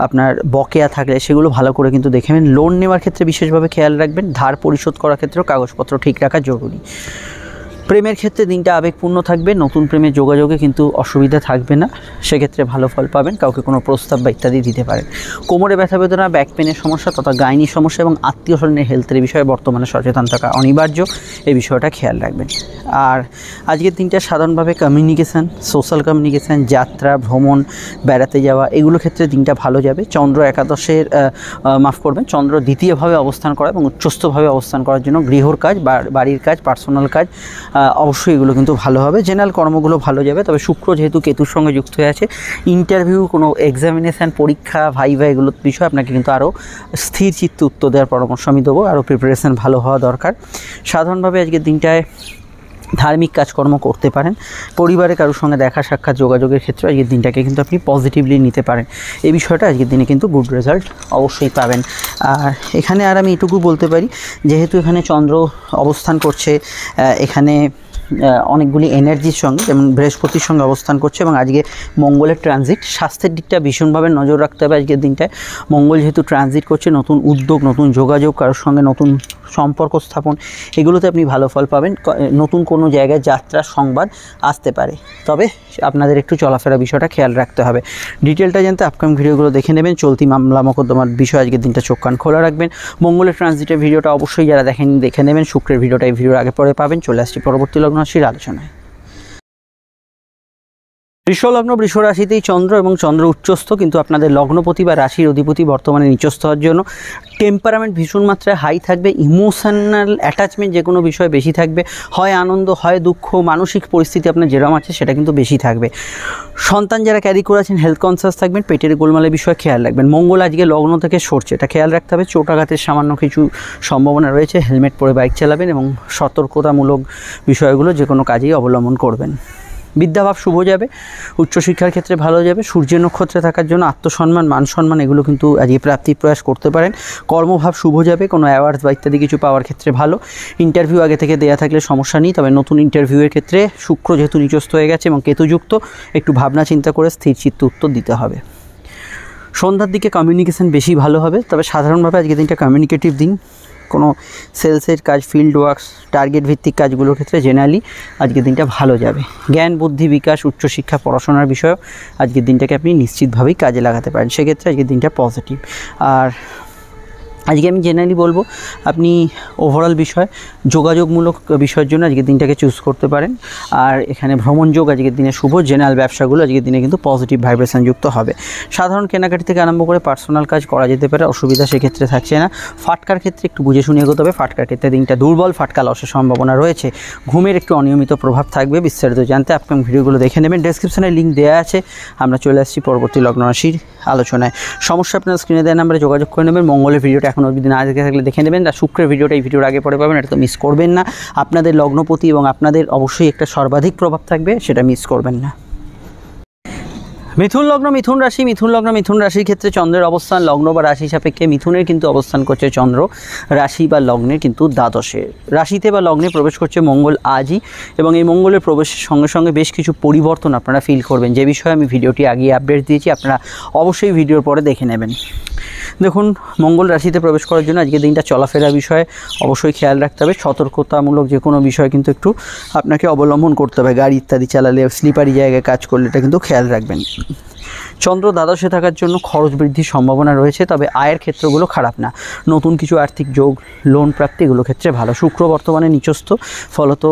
আপনার বকেয়া থাকলে সেগুলো ভালো করে কিন্তু দেখবেন। লোন নেওয়ার ক্ষেত্রে বিশেষভাবে খেয়াল রাখবেন। ধার পরিশোধ করার ক্ষেত্রেও কাগজপত্র ঠিক রাখা জরুরি। প্রেমের ক্ষেত্রে দিনটা আবেগপূর্ণ থাকবে, নতুন প্রেমের যোগাযোগে কিন্তু অসুবিধা থাকবে না, সেক্ষেত্রে ভালো ফল পাবেন। কাউকে কোনো প্রস্তাব বা ইত্যাদি দিতে পারেন। কোমরে ব্যথা বেদনা, ব্যাক পেনের সমস্যা তথা গাইনি সমস্যা এবং আত্মীয় স্বজনের হেলথের বিষয়ে বর্তমানে সচেতন থাকা অনিবার্য, এই বিষয়টা খেয়াল রাখবেন। আর আজকের দিনটা সাধারণভাবে কমিউনিকেশান, সোশ্যাল কমিউনিকেশান, যাত্রা, ভ্রমণ, বেড়াতে যাওয়া এগুলো ক্ষেত্রে দিনটা ভালো যাবে। চন্দ্র একাদশের মাফ করবেন, চন্দ্র দ্বিতীয়ভাবে অবস্থান করা এবং উচ্চস্থভাবে অবস্থান করার জন্য গৃহর কাজ, বাড়ির কাজ, পার্সোনাল কাজ অবশ্যই এগুলো কিন্তু ভালো হবে। জেনারেল কর্মগুলো ভালো যাবে। তবে শুক্র যেহেতু কেতুর সঙ্গে যুক্ত হয়ে আছে, ইন্টারভিউ, কোনো এক্সামিনেশান, পরীক্ষা, ভাইভা এগুলোর বিষয়ে আপনাকে কিন্তু আরও স্থির চিত্তে উত্তর দেওয়ার পরামর্শ আমি দেবো। আরও প্রিপারেশান ভালো হওয়া দরকার। সাধারণভাবে আজকের দিনটায় ধার্মিক কাজকর্ম করতে পারেন। পরিবারে কারোর সঙ্গে দেখা সাক্ষাৎ যোগাযোগের ক্ষেত্রে আজকের দিনটাকে কিন্তু আপনি পজিটিভলি নিতে পারেন। এই বিষয়টা আজকের দিনে কিন্তু গুড রেজাল্ট অবশ্যই পাবেন। আর এখানে আর আমি এটুকু বলতে পারি, যেহেতু এখানে চন্দ্র অবস্থান করছে, এখানে অনেকগুলি এনার্জির সঙ্গে, যেমন বৃহস্পতির সঙ্গে অবস্থান করছে এবং আজকে মঙ্গলের ট্রানজিট, স্বাস্থ্যের দিকটা ভীষণভাবে নজর রাখতে হবে আজকের দিনটায়। মঙ্গল যেহেতু ট্রানজিট করছে, নতুন উদ্যোগ, নতুন যোগাযোগ, কারোর সঙ্গে নতুন সম্পর্ক স্থাপন, এগুলোতে আপনি ভালো ফল পাবেন। নতুন কোনো জায়গায় যাত্রার সংবাদ আসতে পারে, তবে আপনাদের একটু চলাফেরা বিষয়টা খেয়াল রাখতে হবে। ডিটেলটা জানতে আপকামিং ভিডিওগুলো দেখে নেবেন। চলতি মামলা মোকদ্দমার বিষয়ে আজকের দিনটা চোখ কান খোলা রাখবেন। মঙ্গলের ট্রানজিটের ভিডিওটা অবশ্যই যারা দেখে নেবেন। শুক্রের ভিডিওটা এই ভিডিওর আগে পরে পাবেন। চলে আসছি পরবর্তী লগ্ন রাশির আলোচনায়। বৃষলগ্ন, বৃষ রাশিতেই চন্দ্র এবং চন্দ্র উচ্চস্থ, কিন্তু আপনাদের লগ্নপতি বা রাশির অধিপতি বর্তমানে নিচস্থ হওয়ার জন্য টেম্পারামেন্ট ভীষণ মাত্রায় হাই থাকবে। ইমোশনাল অ্যাটাচমেন্ট যে কোনো বিষয়ে বেশি থাকবে, হয় আনন্দ হয় দুঃখ, মানসিক পরিস্থিতি আপনার যেরকম আছে সেটা কিন্তু বেশি থাকবে। সন্তান যারা ক্যারি করেছেন হেলথ কনসিয়াস থাকবেন, পেটের গোলমালের বিষয়ে খেয়াল রাখবেন। মঙ্গল আজকে লগ্ন থেকে সরছে, এটা খেয়াল রাখতে হবে। চোটাঘাতের সামান্য কিছু সম্ভাবনা রয়েছে। হেলমেট পরে বাইক চালাবেন এবং সতর্কতামূলক বিষয়গুলো যে কোনো কাজেই অবলম্বন করবেন। বিদ্যাভাব শুভ যাবে, উচ্চশিক্ষার ক্ষেত্রে ভালো যাবে। সূর্য নক্ষত্রে থাকার জন্য আত্মসম্মান, মান সম্মান এগুলো কিন্তু আজকে প্রাপ্তির প্রয়াস করতে পারেন। কর্মভাব শুভ যাবে, কোনো অ্যাওয়ার্ডস বা ইত্যাদি কিছু পাওয়ার ক্ষেত্রে ভালো। ইন্টারভিউ আগে থেকে দেওয়া থাকলে সমস্যা নেই, তবে নতুন ইন্টারভিউয়ের ক্ষেত্রে শুক্র যেহেতু নিচস্থ হয়ে গেছে এবং কেতুযুক্ত, একটু ভাবনা চিন্তা করে স্থির চিত্তে উত্তর দিতে হবে। সন্ধ্যার দিকে কমিউনিকেশান বেশি ভালো হবে, তবে সাধারণভাবে আজকে দিনটা কমিউনিকেটিভ দিন। কোনো সেলসের কাজ, ফিল্ড ওয়ার্কস, টার্গেট ভিত্তিক কাজগুলোর ক্ষেত্রে জেনারেলি আজকের দিনটা ভালো যাবে। জ্ঞান বুদ্ধি বিকাশ, উচ্চশিক্ষা পড়াশোনার বিষয়েও আজকের দিনটাকে আপনি নিশ্চিতভাবেই কাজে লাগাতে পারেন, সেক্ষেত্রে আজকের দিনটা পজিটিভ। আর আজকে আমি জেনারেলি বলবো আপনি ওভারঅল বিষয় যোগাযোগমূলক বিষয়ের জন্য আজকের দিনটাকে চুজ করতে পারেন। আর এখানে ভ্রমণ যোগ আজকের দিনে শুভ। জেনারেল ব্যবসাগুলো আজকের দিনে কিন্তু পজিটিভ ভাইব্রেশন যুক্ত হবে। সাধারণ কেনাকাটি থেকে আরম্ভ করে পার্সোনাল কাজ করা যেতে পারে, অসুবিধা সেক্ষেত্রে থাকছে না। ফাটকার ক্ষেত্রে একটু বুঝে শুনে এগোতে হবে। ফাটকার ক্ষেত্রে দিনটা দুর্বল, ফাটকা লসের সম্ভাবনা রয়েছে। ঘুমের একটু অনিয়মিত প্রভাব থাকবে। বিস্তারিত জানতে আপকামিং ভিডিওগুলো দেখে নেবেন, ডেসক্রিপশনে লিঙ্ক দেওয়া আছে। আমরা চলে আসছি পরবর্তী লগ্ন রাশির আলোচনায়। সমস্যা আপনার স্ক্রিনে দেওয়া নাম্বারে যোগাযোগ করে নেবেন। মঙ্গলের ভিডিওটা এখন অবধি না দেখে থাকলে দেখে নেবেন। আর শুক্রের ভিডিওটা এই ভিডিওর আগে পরে পাবেন, এটা তো মিস করবেন না। আপনাদের লগ্নপতি এবং আপনাদের অবশ্যই একটা সর্বাধিক প্রভাব থাকবে, সেটা মিস করবেন না। মিথুন লগ্ন, মিথুন রাশি। মিথুন লগ্ন, মিথুন রাশির ক্ষেত্রে চন্দ্রের অবস্থান লগ্ন বা রাশি সাপেক্ষে মিথুনের কিন্তু অবস্থান করছে চন্দ্র রাশি বা লগ্নের কিন্তু দ্বাদশে। রাশিতে বা লগ্নে প্রবেশ করছে মঙ্গল আজই, এবং এই মঙ্গলের প্রবেশের সঙ্গে সঙ্গে বেশ কিছু পরিবর্তন আপনারা ফিল করবেন, যে বিষয়ে আমি ভিডিওটি আগে আপডেট দিয়েছি। আপনারা অবশ্যই ভিডিওর পরে দেখে নেবেন। দেখুন, মঙ্গল রাশিতে প্রবেশ করার জন্য আজকের দিনটা চলাফেরা বিষয়ে অবশ্যই খেয়াল রাখতে হবে। সতর্কতামূলক যে কোনো বিষয় কিন্তু একটু আপনাকে অবলম্বন করতে হবে। গাড়ি ইত্যাদি চালালে, স্লিপারি জায়গায় কাজ করলে এটা কিন্তু খেয়াল রাখবেন। চন্দ্র দ্বাদশে থাকার জন্য খরচ বৃদ্ধির সম্ভাবনা রয়েছে, তবে আয়ের ক্ষেত্রগুলো খারাপ না। নতুন কিছু আর্থিক যোগ, লোন প্রাপ্তি এগুলো ক্ষেত্রে ভালো। শুক্র বর্তমানে নিচস্থ, ফলত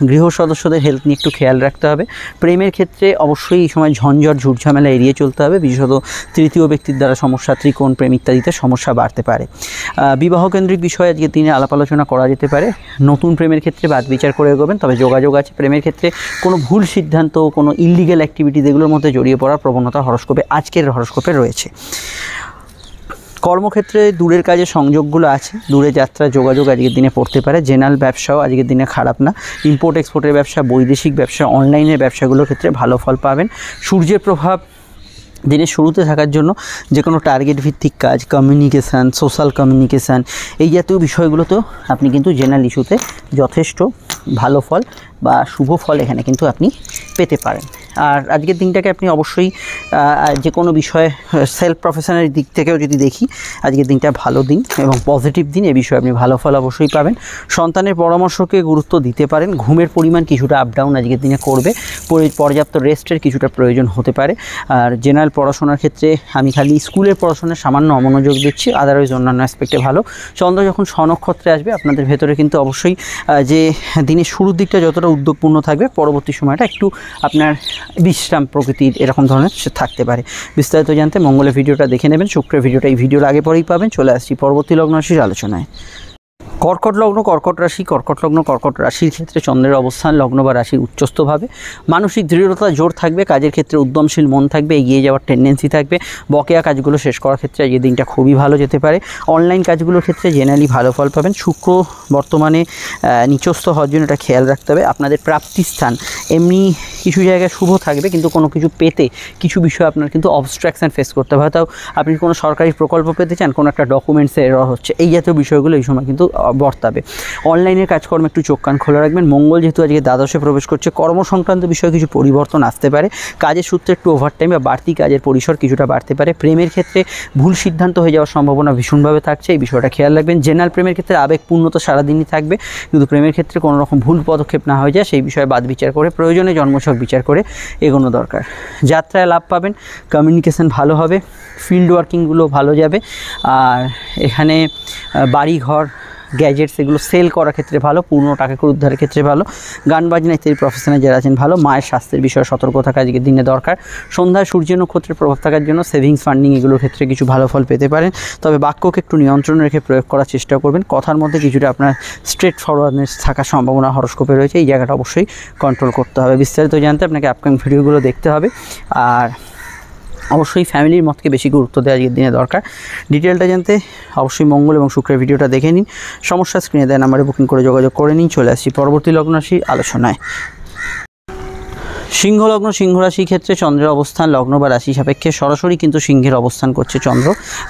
গৃহ সদস্যদের হেলথ নিয়ে একটু খেয়াল রাখতে হবে। প্রেমের ক্ষেত্রে অবশ্যই এই সময় ঝঞ্ঝট ঝুটঝামেলা এড়িয়ে চলতে হবে, বিশেষত তৃতীয় ব্যক্তির দ্বারা সমস্যা, ত্রিকোণ প্রেম ইত্যাদিতে সমস্যা বাড়তে পারে। বিবাহকেন্দ্রিক বিষয়ে আজকে দিনে আলাপ আলোচনা করা যেতে পারে। নতুন প্রেমের ক্ষেত্রে বাদ বিচার করে এগোবেন, তবে যোগাযোগ আছে। প্রেমের ক্ষেত্রে কোনো ভুল সিদ্ধান্ত, কোনো ইললিগ্যাল অ্যাক্টিভিটিস এগুলোর মধ্যে জড়িয়ে পড়ার প্রবণতা হরস্কোপে, আজকের হরস্কোপে রয়েছে। কর্মক্ষেত্রে দূরের কাজে সংযোগগুলো আছে, দূরে যাত্রা যোগাযোগ আজকের দিনে পড়তে পারে। জেনারেল ব্যবসাও আজকের দিনে খারাপ না। ইম্পোর্ট এক্সপোর্টের ব্যবসা, বৈদেশিক ব্যবসা, অনলাইনের ব্যবসাগুলোর ক্ষেত্রে ভালো ফল পাবেন। সূর্যের প্রভাব দিনের শুরুতে থাকার জন্য যে কোনো টার্গেট ভিত্তিক কাজ, কমিউনিকেশান, সোশ্যাল কমিউনিকেশান এই জাতীয় বিষয়গুলোতেও আপনি কিন্তু জেনারেল ইস্যুতে যথেষ্ট ভালো ফল বা শুভ ফল এখানে কিন্তু আপনি পেতে পারেন। আর আজকের দিনটাকে আপনি অবশ্যই যে কোনো বিষয়ে সেলফ প্রফেশনের দিক থেকেও যদি দেখি, আজকের দিনটা ভালো দিন এবং পজিটিভ দিন, এ বিষয়ে আপনি ভালো ফল অবশ্যই পাবেন। সন্তানের পরামর্শকে গুরুত্ব দিতে পারেন। ঘুমের পরিমাণ কিছুটা আপ ডাউন আজকের দিনে করবে, পর্যাপ্ত রেস্টের কিছুটা প্রয়োজন হতে পারে। আর জেনারেল পড়াশোনার ক্ষেত্রে আমি খালি স্কুলের পড়াশোনায় সামান্য অমনোযোগ দিচ্ছি, আদারওয়াইজ অন্যান্য অ্যাসপেক্টে ভালো। চন্দ্র যখন স্বনক্ষত্রে আসবে আপনাদের ভেতরে কিন্তু অবশ্যই যে দিনের শুরুর দিকটা যতটা উদ্যোগপূর্ণ থাকবে, পরবর্তী সময়টা একটু আপনার বিশ্রাম প্রকৃতির এরকম ধরনের থাকতে পারে। বিস্তারিত জানতে মঙ্গলের ভিডিওটা দেখে নেবেন। শুক্রের ভিডিওটা এই ভিডিওর আগে পরেই পাবেন। চলে আসছি পরবর্তী লগ্ন রাশির আলোচনায়। কর্কট লগ্ন, কর্কট রাশি। কর্কট লগ্ন, কর্কট রাশির ক্ষেত্রে চন্দ্রের অবস্থান লগ্ন বা রাশির উচ্চস্থভাবে। মানসিক দৃঢ়তা জোর থাকবে, কাজের ক্ষেত্রে উদ্যমশীল মন থাকবে, এগিয়ে যাওয়ার টেন্ডেন্সি থাকবে। বকেয়া কাজগুলো শেষ করার ক্ষেত্রে এই দিনটা খুবই ভালো যেতে পারে। অনলাইন কাজগুলোর ক্ষেত্রে জেনারেলি ভালো ফল পাবেন। শুক্র বর্তমানে নিচস্থ হওয়ার জন্য এটা খেয়াল রাখতে হবে। আপনাদের প্রাপ্তিস্থান এমনি কিছু জায়গায় শুভ থাকবে, কিন্তু কোনো কিছু পেতে কিছু বিষয় আপনার কিন্তু অবস্ট্রাকশান ফেস করতে হবে। হয়তো আপনি কোনো সরকারি প্রকল্প পেতে চান, কোনো একটা ডকুমেন্টসে এরর হচ্ছে, এই জাতীয় বিষয়গুলো এই সময় কিন্তু বর্তাবে। অনলাইনের কাজকর্ম একটু চোখ কান খোলা রাখবেন। মঙ্গল যেহেতু আজকে দ্বাদশে প্রবেশ করছে, কর্মসংক্রান্ত বিষয়ে কিছু পরিবর্তন আসতে পারে। কাজের সূত্রে একটু ওভারটাইম বা বাড়তি কাজের পরিসর কিছুটা বাড়তে পারে। প্রেমের ক্ষেত্রে ভুল সিদ্ধান্ত হয়ে যাওয়ার সম্ভাবনা ভীষণভাবে থাকছে, এই বিষয়টা খেয়াল রাখবেন। জেনারেল প্রেমের ক্ষেত্রে আবেগপূর্ণতা সারাদিনই থাকবে, কিন্তু প্রেমের ক্ষেত্রে কোনো রকম ভুল পদক্ষেপ না হয়ে যায় সেই বিষয়ে বাদ বিচার করে, প্রয়োজনে জন্মছক বিচার করে এগোনো দরকার। যাত্রায় লাভ পাবেন, কমিউনিকেশন ভালো হবে, ফিল্ড ওয়ার্কিংগুলো ভালো যাবে। আর এখানে বাড়িঘর, গ্যাজেটস এগুলো সেল করার ক্ষেত্রে ভালো, পূর্ণ টাকা করে উদ্ধারের ক্ষেত্রে ভালো। গান বাজনা ইত্যাদি প্রফেশনে যারা আছেন ভালো। মায়ের স্বাস্থ্যের বিষয়ে সতর্ক থাকা আজকের দিনে দরকার। সন্ধ্যায় সূর্য নক্ষত্রের প্রভাব থাকার জন্য সেভিংস ফান্ডিং এগুলোর ক্ষেত্রে কিছু ভালো ফল পেতে পারেন, তবে বাক্যকে একটু নিয়ন্ত্রণ রেখে প্রয়োগ করার চেষ্টা করবেন। কথার মধ্যে কিছুটা আপনার স্ট্রেট ফরওয়ার্ডনেস থাকার সম্ভাবনা হরস্কোপে রয়েছে, এই জায়গাটা অবশ্যই কন্ট্রোল করতে হবে। বিস্তারিত জানতে আপনাকে আপকামিং ভিডিওগুলো দেখতে হবে, আর অবশ্যই ফ্যামিলির মতকে বেশি গুরুত্ব দেওয়া আজকের দিনে দরকার। ডিটেলটা জানতে অবশ্যই মঙ্গল এবং শুক্রের ভিডিওটা দেখে নিন। সমস্যা স্ক্রিনে দেওয়া নাম্বারে বুকিং করে যোগাযোগ করে নিন। চলে আসছি পরবর্তী লগ্ন রাশি আলোচনায়। সিংহ লগ্ন, সিংহ রাশির ক্ষেত্রে চন্দ্রের অবস্থান লগ্ন বা রাশি সাপেক্ষে সরাসরি কিন্তু সিংহের অবস্থান করছে চন্দ্র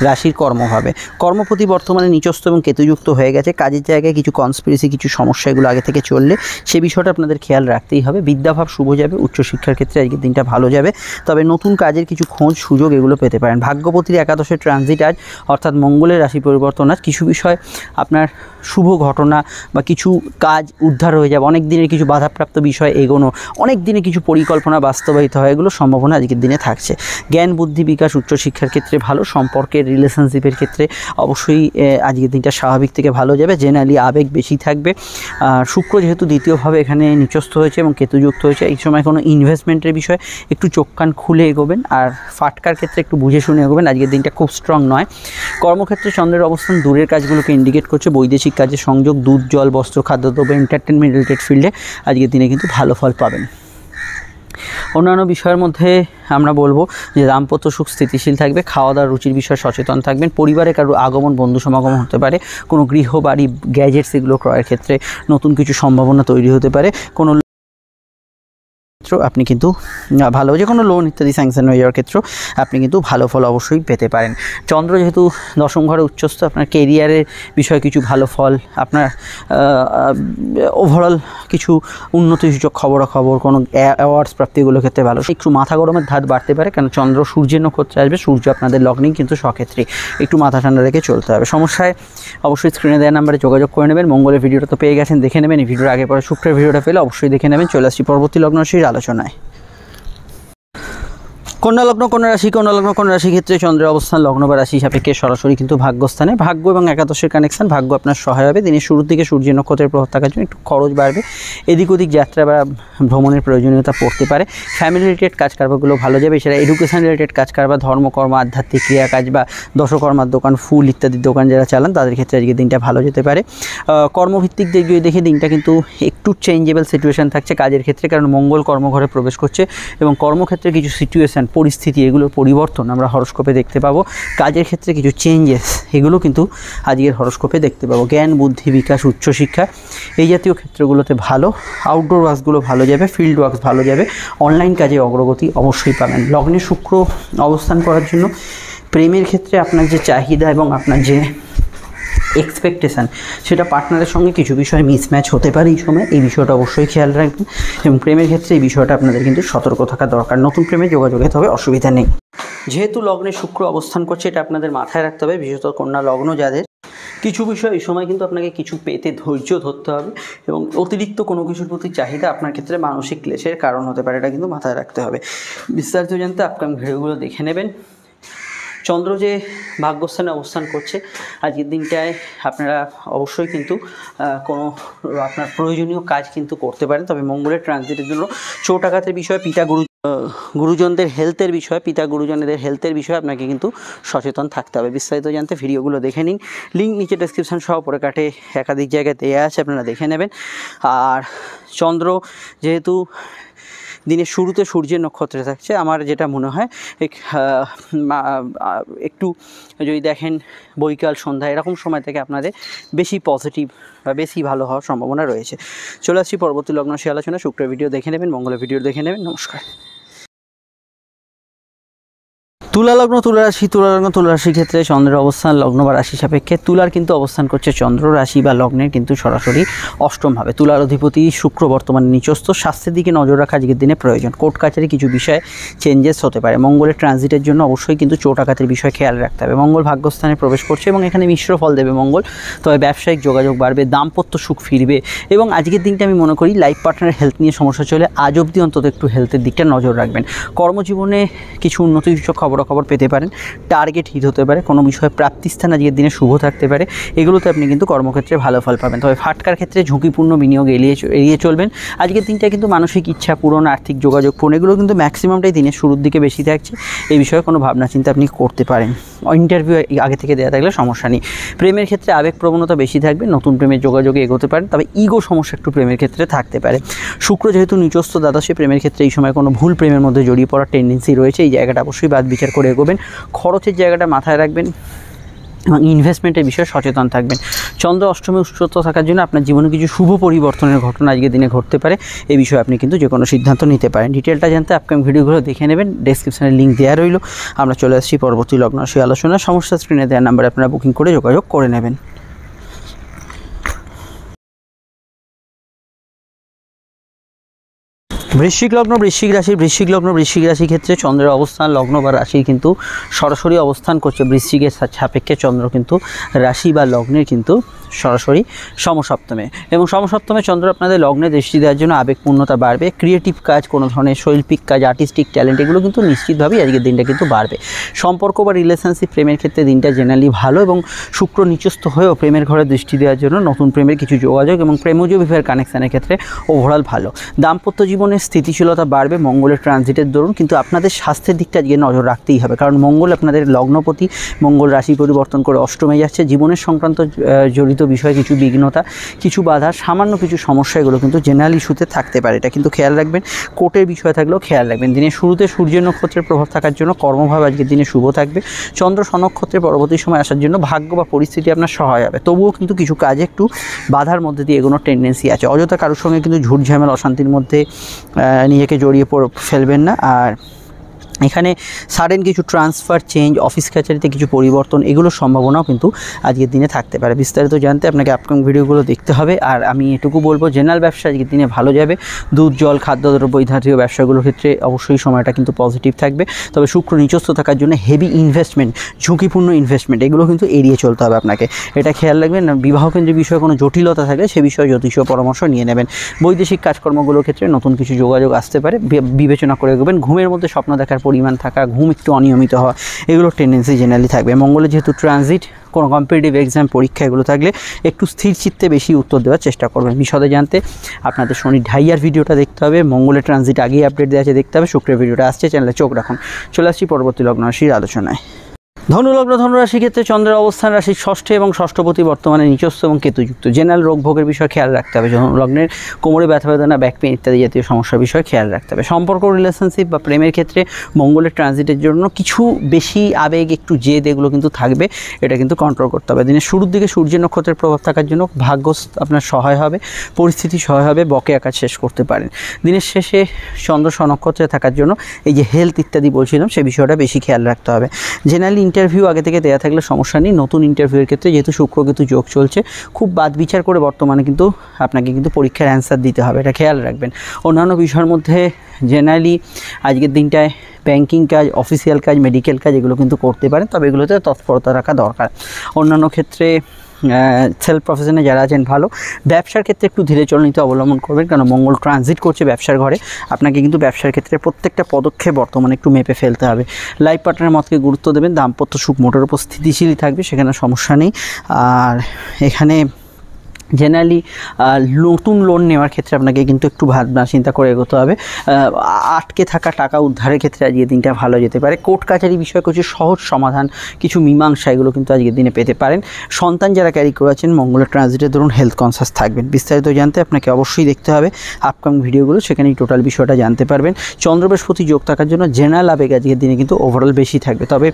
রাশির কর্মভাবে। কর্মপতি বর্তমানে নিচস্থ এবং কেতুযুক্ত হয়ে গেছে। কাজের জায়গায় কিছু কনস্পিরেসি, কিছু সমস্যা এগুলো আগে থেকে চললে সে বিষয়টা আপনাদের খেয়াল রাখতেই হবে। বিদ্যাভাব শুভ যাবে, উচ্চশিক্ষার ক্ষেত্রে আজকের দিনটা ভালো যাবে, তবে নতুন কাজের কিছু খোঁজ সুযোগ এগুলো পেতে পারেন। ভাগ্যপতির একাদশের ট্রানজিট আজ, অর্থাৎ মঙ্গলের রাশি পরিবর্তন আজ। কিছু বিষয় আপনার শুভ ঘটনা বা কিছু কাজ উদ্ধার হয়ে যাবে, অনেক দিনের কিছু বাধাপ্রাপ্ত বিষয় এগোনো, অনেক দিনে কিছু পরিকল্পনা বাস্তবায়িত হয়, এগুলো সম্ভাবনা আজকের দিনে থাকছে। জ্ঞান বুদ্ধি বিকাশ উচ্চশিক্ষার ক্ষেত্রে ভালো। সম্পর্কের রিলেশনশিপের ক্ষেত্রে অবশ্যই আজকের দিনটা স্বাভাবিক থেকে ভালো যাবে। জেনারেলি আবেগ বেশি থাকবে। শুক্র যেহেতু দ্বিতীয়ভাবে এখানে নিচস্থ হয়েছে এবং কেতুযুক্ত হয়েছে, এই সময় কোনো ইনভেস্টমেন্টের বিষয়ে একটু চোখ কান খুলে এগোবেন, আর ফাটকার ক্ষেত্রে একটু বুঝে শুনে এগোবেন। আজকের দিনটা খুব স্ট্রং নয়। কর্মক্ষেত্রে চন্দ্রের অবস্থান দূরের কাজগুলোকে ইন্ডিকেট করছে। বৈদেশিক কাজের সংযোগ, দুধ, জল, বস্ত্র, খাদ্যদ্রব্য, এন্টারটেনমেন্ট রিলেটেড ফিল্ডে আজকের দিনে কিন্তু ভালো ফল পাবেন। অন্যান্য বিষয়ের মধ্যে আমরা বলবো যে দাম্পত্য সুখ স্থিতিশীল থাকবে। খাওয়া দাওয়ার রুচির বিষয়ে সচেতন থাকবেন। পরিবারে কারো আগমন, বন্ধু সমাগম হতে পারে। কোনো গৃহ, বাড়ি, গ্যাজেটস এগুলো ক্রয়ের ক্ষেত্রে নতুন কিছু সম্ভাবনা তৈরি হতে পারে। কোনো আপনি কিন্তু ভালো, যে কোনো লোন ইত্যাদি স্যাংশন হয়ে যাওয়ার ক্ষেত্রেও আপনি কিন্তু ভালো ফল অবশ্যই পেতে পারেন। চন্দ্র যেহেতু দশম ঘরে উচ্চস্থ, আপনার কেরিয়ারের বিষয়ে কিছু ভালো ফল, আপনার ওভারঅল কিছু উন্নতিসূচক খবরাখবর, কোনো অ্যাওয়ার্ডস প্রাপ্তিগুলোর ক্ষেত্রে ভালো। একটু মাথা গরমের ধাত বাড়তে পারে, কারণ চন্দ্র সূর্যের নক্ষত্রে আসবে। সূর্য আপনাদের লগ্নেই কিন্তু সক্ষেত্রে, একটু মাথা ঠান্ডা রেখে চলতে হবে। সমস্যায় অবশ্যই স্ক্রিনে দেওয়া নাম্বারে যোগাযোগ করে নেবেন। মঙ্গলের ভিডিওটা তো পেয়ে গেছেন, দেখে নেবেন। এই ভিডিওর আগে পরে শুক্রের ভিডিওটা পেলে অবশ্যই দেখে নেবেন। চলে আসছি পরবর্তী লগ্ন রাশির আলোচনায়। কন্যা লগ্ন, কন্যা রাশি, কন্যা লগ্ন, কন্যা রাশির ক্ষেত্রে চন্দ্রের অবস্থান লগ্ন বা রাশি সাপেক্ষে সরাসরি কিন্তু ভাগ্যস্থানে। ভাগ্য এবং একাদশের কানেকশন, ভাগ্য আপনার সহায় হবে। দিনের শুরুর দিকে সূর্যের নক্ষত্রের প্রভাব থাকার জন্য একটু খরচ বাড়বে, এদিক ওদিক যাত্রা বা ভ্রমণের প্রয়োজনীয়তা পড়তে পারে। ফ্যামিলি রিলেটেড কাজ কারবারগুলো ভালো যাবে। এছাড়া এডুকেশন রিলেটেড কাজ কারবার, ধর্মকর্ম, আধ্যাত্মিক ক্রিয়া কাজ বা দশকর্মার দোকান, ফুল ইত্যাদির দোকান যারা চালান তাদের ক্ষেত্রে আজকে দিনটা ভালো যেতে পারে। কর্মভিত্তিক দিক যদি দেখে দিনটা কিন্তু একটু চেঞ্জেবল সিচুয়েশান থাকছে কাজের ক্ষেত্রে, কারণ মঙ্গল কর্মঘরে প্রবেশ করছে এবং কর্মক্ষেত্রে কিছু সিচুয়েশান, পরিস্থিতি এগুলো পরিবর্তন আমরা হরস্কোপে দেখতে পাবো। কাজের ক্ষেত্রে কিছু চেঞ্জেস এগুলো কিন্তু আজকের হরস্কোপে দেখতে পাবো। জ্ঞান বুদ্ধি বিকাশ উচ্চশিক্ষা এই জাতীয় ক্ষেত্রগুলোতে ভালো। আউটডোর ওয়ার্কসগুলো ভালো যাবে, ফিল্ড ওয়ার্কস ভালো যাবে। অনলাইন কাজে অগ্রগতি অবশ্যই পাবেন। লগ্নে শুক্র অবস্থান করার জন্য প্রেমের ক্ষেত্রে আপনার যে চাহিদা এবং আপনার যে এক্সপেকটেশান, সেটা পার্টনারের সঙ্গে কিছু বিষয় মিসম্যাচ হতে পারে এই সময়। এই বিষয়টা অবশ্যই খেয়াল রাখবেন এবং প্রেমের ক্ষেত্রে এই বিষয়টা আপনাদের কিন্তু সতর্ক থাকা দরকার। নতুন প্রেমে যোগাযোগে তবে অসুবিধা নেই। যেহেতু লগ্নে শুক্র অবস্থান করছে, এটা আপনাদের মাথায় রাখতে হবে, বিশেষত কন্যা লগ্ন যাদের। কিছু বিষয় এই সময় কিন্তু আপনাকে কিছু পেতে ধৈর্য ধরতে হবে এবং অতিরিক্ত কোনো কিছুর প্রতি চাহিদা আপনার ক্ষেত্রে মানসিক ক্লেশের কারণ হতে পারে, এটা কিন্তু মাথায় রাখতে হবে। বিস্তারিত জানতে আপকামিং ভিডিওগুলো দেখে নেবেন। চন্দ্র যে ভাগ্যস্থানে অবস্থান করছে আজকের দিনটায় আপনারা অবশ্যই কিন্তু কোনো আপনার প্রয়োজনীয় কাজ কিন্তু করতে পারেন, তবে মঙ্গলের ট্রানজিটের জন্য চোট আঘাতের বিষয়ে, গুরুজনদের হেলথের বিষয়ে, পিতা গুরুজনদের হেলথের বিষয়ে আপনাকে কিন্তু সচেতন থাকতে হবে। বিস্তারিত জানতে ভিডিওগুলো দেখে নিন। লিঙ্ক নিচে ডেসক্রিপশন সহ পরে কাটে একাধিক জায়গায় দেওয়া আছে, আপনারা দেখে নেবেন। আর চন্দ্র যেহেতু দিনের শুরুতে সূর্যের নক্ষত্রে থাকছে, আমার যেটা মনে হয় একটু যদি দেখেন বৈকাল সন্ধ্যা এরকম সময় থেকে আপনাদের বেশি পজিটিভ বা বেশি ভালো হওয়ার সম্ভাবনা রয়েছে। চলে আসছি পরবর্তী লগ্ন রাশি আলোচনা। শুক্রের ভিডিও দেখে নেবেন, মঙ্গলের ভিডিও দেখে নেবেন। নমস্কার। তুলা লগ্ন, তুলা রাশি, তুলা লগ্ন, তুলা রাশির ক্ষেত্রে চন্দ্রের অবস্থান লগ্ন বা রাশি সাপেক্ষে তুলার কিন্তু অবস্থান করছে চন্দ্র রাশি বা লগ্নের কিন্তু সরাসরি অষ্টমভাবে। তুলার অধিপতি শুক্র বর্তমানে নিচস্থ। স্বাস্থ্যের দিকে নজর রাখা আজকের দিনে প্রয়োজন। কোর্ট কাছারি কিছু বিষয়ে চেঞ্জেস হতে পারে। মঙ্গলের ট্রানজিটের জন্য অবশ্যই কিন্তু চোট আঘাতের বিষয়ে খেয়াল রাখতে হবে। মঙ্গল ভাগ্যস্থানে প্রবেশ করছে এবং এখানে মিশ্র ফল দেবে মঙ্গল। তবে ব্যবসায়িক যোগাযোগ বাড়বে, দাম্পত্য সুখ ফিরবে এবং আজকের দিনটা আমি মনে করি লাইফ পার্টনারের হেলথ নিয়ে সমস্যা চলে আজ অবধি অন্তত একটু হেলথের দিকটা নজর রাখবেন। কর্মজীবনে কিছু উন্নতি বিষয়ক খবরাখবর পেতে পারেন। টার্গেট হিট হতে পারে। কোনো বিষয়ে প্রাপ্তিস্থান আজকের দিনে শুভ থাকতে পারে। এগুলোতে আপনি কিন্তু কর্মক্ষেত্রে ভালো ফল পাবেন। তবে ফাটকার ক্ষেত্রে ঝুঁকিপূর্ণ বিনিয়োগ এড়িয়ে চলবেন। আজকের দিনটা কিন্তু মানসিক ইচ্ছা পূরণ, আর্থিক যোগাযোগ পূরণ এগুলো কিন্তু ম্যাক্সিমামটাই দিনের শুরুর দিকে বেশি থাকছে। এই বিষয়ে কোনো ভাবনা চিন্তা আপনি করতে পারেন। ইন্টারভিউ আগে থেকে দেওয়া থাকলে সমস্যা নেই। প্রেমের ক্ষেত্রে আবেগ প্রবণতা বেশি থাকবে। নতুন প্রেমের যোগাযোগে এগোতে পারেন। তবে ইগো সমস্যা একটু প্রেমের ক্ষেত্রে থাকতে পারে। শুক্র যেহেতু নিচস্থ দ্বাদশে, প্রেমের ক্ষেত্রে এই সময় কোনো ভুল প্রেমের মধ্যে জড়িয়ে পড়ার টেন্ডেন্সি রয়েছে। এই জায়গাটা অবশ্যই বাদ বিচার করে এগোবেন। খরচের জায়গাটা মাথায় রাখবেন এবং ইনভেস্টমেন্টের বিষয়ে সচেতন থাকবেন। চন্দ্র অষ্টমে উচ্চত্ব থাকার জন্য আপনার জীবনে কিছু শুভ পরিবর্তনের ঘটনা আজকের দিনে ঘটতে পারে। এই বিষয়ে আপনি কিন্তু যে কোনো সিদ্ধান্ত নিতে পারেন। ডিটেলটা জানতে আপকামিং ভিডিওগুলো দেখে নেবেন। ডেসক্রিপশনে লিঙ্ক দেওয়া রইল। আমরা চলে আসছি পরবর্তী লগ্ন রাশি আলোচনা। সমস্যা স্ক্রিনে দেওয়ার নাম্বারে আপনারা বুকিং করে যোগাযোগ করে নেবেন। বৃশ্চিক লগ্ন, বৃশ্চিক রাশি, বৃশ্চিক লগ্ন, বৃশ্চিক রাশির ক্ষেত্রে চন্দ্রের অবস্থান লগ্ন বা রাশির কিন্তু সরাসরি অবস্থান করছে। বৃশ্চিকের সাপেক্ষে চন্দ্র কিন্তু রাশি বা লগ্নের কিন্তু সরাসরি সমসপ্তমে এবং সমসপ্তমে চন্দ্র আপনাদের লগ্নে দৃষ্টি দেওয়ার জন্য আবেগপূর্ণতা বাড়বে। ক্রিয়েটিভ কাজ, কোনো ধরনের শৈল্পিক কাজ, আর্টিস্টিক ট্যালেন্ট এগুলো কিন্তু নিশ্চিতভাবেই আজকের দিনটা কিন্তু বাড়বে। সম্পর্ক বা রিলেশনশিপ প্রেমের ক্ষেত্রে দিনটা জেনারেলি ভালো এবং শুক্র নিচস্থ হয়েও প্রেমের ঘরে দৃষ্টি দেওয়ার জন্য নতুন প্রেমের কিছু যোগাযোগ এবং প্রেমজ বিবাহের কানেকশানের ক্ষেত্রে ওভারঅল ভালো। দাম্পত্য জীবনের স্থিতিশীলতা বাড়বে মঙ্গলের ট্রানজিটের দরুন। কিন্তু আপনাদের স্বাস্থ্যের দিকটা আজকে নজর রাখতেই হবে, কারণ মঙ্গল আপনাদের লগ্নপতি। মঙ্গল রাশি পরিবর্তন করে অষ্টমে যাচ্ছে। জীবনের সংক্রান্ত জড়িত বিষয়ে কিছু বিঘ্নতা, কিছু বাধা, সামান্য কিছু সমস্যা এগুলো কিন্তু জেনারেল ইস্যুতে থাকতে পারে। এটা কিন্তু খেয়াল রাখবেন। কোর্টের বিষয় থাকলেও খেয়াল রাখবেন। দিনের শুরুতে সূর্য নক্ষত্রের প্রভাব থাকার জন্য কর্মভাব আজকের দিনে শুভ থাকবে। চন্দ্র স্বনক্ষত্রের পরবর্তী সময় আসার জন্য ভাগ্য বা পরিস্থিতি আপনার সহায় হবে। তবুও কিন্তু কিছু কাজে একটু বাধার মধ্যে দিয়ে এগোনোর টেন্ডেন্সি আছে। অযথা কারোর সঙ্গে কিন্তু ঝুট ঝামেলা অশান্তির মধ্যে নিজেকে জড়িয়ে ফেলবেন না। আর এখানে সাডেন কিছু ট্রান্সফার, চেঞ্জ, অফিস কাছারিতে কিছু পরিবর্তন এগুলোর সম্ভাবনাও কিন্তু আজকের দিনে থাকতে পারে। বিস্তারিত জানতে আপনাকে আপকামিং ভিডিওগুলো দেখতে হবে। আর আমি এটুকু বলবো, জেনারেল ব্যবসা আজকের দিনে ভালো যাবে। দুধ, জল, খাদ্যদ্রব্য এই জাতীয় ব্যবসাগুলোর ক্ষেত্রে অবশ্যই সময়টা কিন্তু পজিটিভ থাকবে। তবে শুক্র নিচস্থ থাকার জন্য হেভি ইনভেস্টমেন্ট, ঝুঁকিপূর্ণ ইনভেস্টমেন্ট এগুলো কিন্তু এড়িয়ে চলতে হবে আপনাকে। এটা খেয়াল রাখবেন। বিবাহ কেন্দ্রিক বিষয়ে কোনো জটিলতা থাকলে সে বিষয়ে জ্যোতিষীয় পরামর্শ নিয়ে নেবেন। বৈদেশিক কাজকর্মগুলোর ক্ষেত্রে নতুন কিছু যোগাযোগ আসতে পারে, বিবেচনা করে এগোবেন। ঘুমের মধ্যে স্বপ্ন দেখার পরিমাণ থাকা, ঘুম একটু অনিয়মিত হওয়া এগুলোর টেন্ডেন্সি জেনারেলি থাকবে। মঙ্গলের যেহেতু ট্রানজিট, কোনো কম্পিটিটিভ এক্সাম, পরীক্ষা এগুলো থাকলে একটু স্থির চিত্তে বেশি উত্তর দেওয়ার চেষ্টা করবেন। বিশদে জানতে আপনাদের শনি ঢাইয়ার ভিডিওটা দেখতে হবে। মঙ্গলের ট্রানজিট আগেই আপডেট দেওয়া আছে, দেখতে হবে। শুক্রের ভিডিওটা আসছে, চ্যানেলে চোখ রাখুন। চলে আসছি পরবর্তী লগ্ন রাশির আলোচনায়। ধনুলগ্ন, ধনুরাশি ক্ষেত্রে চন্দ্রের অবস্থান রাশির ষষ্ঠে এবং ষষ্ঠপতি বর্তমানে নিচস্থ এবং কেতুযুক্ত। জেনারেল রোগ ভোগের বিষয়ে খেয়াল রাখতে হবে। লগ্নের কোমরে ব্যথা বেদনা, ব্যাক পেন ইত্যাদি জাতীয় সমস্যার বিষয়ে খেয়াল রাখতে হবে। সম্পর্ক, রিলেশনশিপ বা প্রেমের ক্ষেত্রে মঙ্গলের ট্রানজিটের জন্য কিছু বেশি আবেগ, একটু জেদ এগুলো কিন্তু থাকবে। এটা কিন্তু কন্ট্রোল করতে হবে। দিনের শুরুর দিকে সূর্য নক্ষত্রের প্রভাব থাকার জন্য ভাগ্য আপনার সহায় হবে, পরিস্থিতি সহায় হবে, বকেয়া কাজ শেষ করতে পারেন। দিনের শেষে চন্দ্র স্বনক্ষত্রে থাকার জন্য এই যে হেলথ ইত্যাদি বলছিলাম সে বিষয়টা বেশি খেয়াল রাখতে হবে। জেনারেলি ইন্টারভিউ আগে থেকে দেওয়া থাকলে সমস্যা নেই। নতুন ইন্টারভিউয়ের ক্ষেত্রে যেহেতু শুক্র কেতু যোগ চলছে, খুব বাদ বিচার করে বর্তমানে কিন্তু আপনাকে কিন্তু পরীক্ষার অ্যান্সার দিতে হবে, এটা খেয়াল রাখবেন। অন্যান্য বিষয়ের মধ্যে জেনারেলি আজকের দিনটায় ব্যাংকিং কাজ, অফিসিয়াল কাজ, মেডিকেল কাজ এগুলো কিন্তু করতে পারেন। তবে এগুলোতে তৎপরতা রাখা দরকার। অন্যান্য ক্ষেত্রে সেলফ প্রফেশনে যারা আছেন ভালো। ব্যবসার ক্ষেত্রে একটু ধীরে চলনীতি অবলম্বন করবেন, কারণ মঙ্গল ট্রানজিট করছে ব্যবসার ঘরে। আপনাকে কিন্তু ব্যবসার ক্ষেত্রে প্রত্যেকটা পদক্ষেপ বর্তমানে একটু মেপে ফেলতে হবে। লাইফ পার্টনারের মতকে গুরুত্ব দেবেন। দাম্পত্য সুখ মোটের উপর স্থিতিশীলই থাকবে, সেখানে সমস্যা নেই। আর এখানে জেনারেলি নতুন লোন নেওয়ার ক্ষেত্রে আপনাকে কিন্তু একটু ভাবনা চিন্তা করে এগোতে হবে। আটকে থাকা টাকা উদ্ধারের ক্ষেত্রে আজকের দিনটা ভালো যেতে পারে। কোর্ট কাছারি বিষয়ে কিছু সহজ সমাধান, কিছু মীমাংসা এগুলো কিন্তু আজকের দিনে পেতে পারেন। সন্তান যারা ক্যারি করেছেন মঙ্গলের ট্রানজিটের ধরুন হেলথ কনসাস থাকবেন। বিস্তারিত জানতে আপনাকে অবশ্যই দেখতে হবে আপকামিং ভিডিওগুলো, সেখানেই টোটাল বিষয়টা জানতে পারবেন। চন্দ্র বৃহস্পতি যোগ থাকার জন্য জেনারেল আবেগ আজকের দিনে কিন্তু ওভারঅল বেশি থাকবে। তবে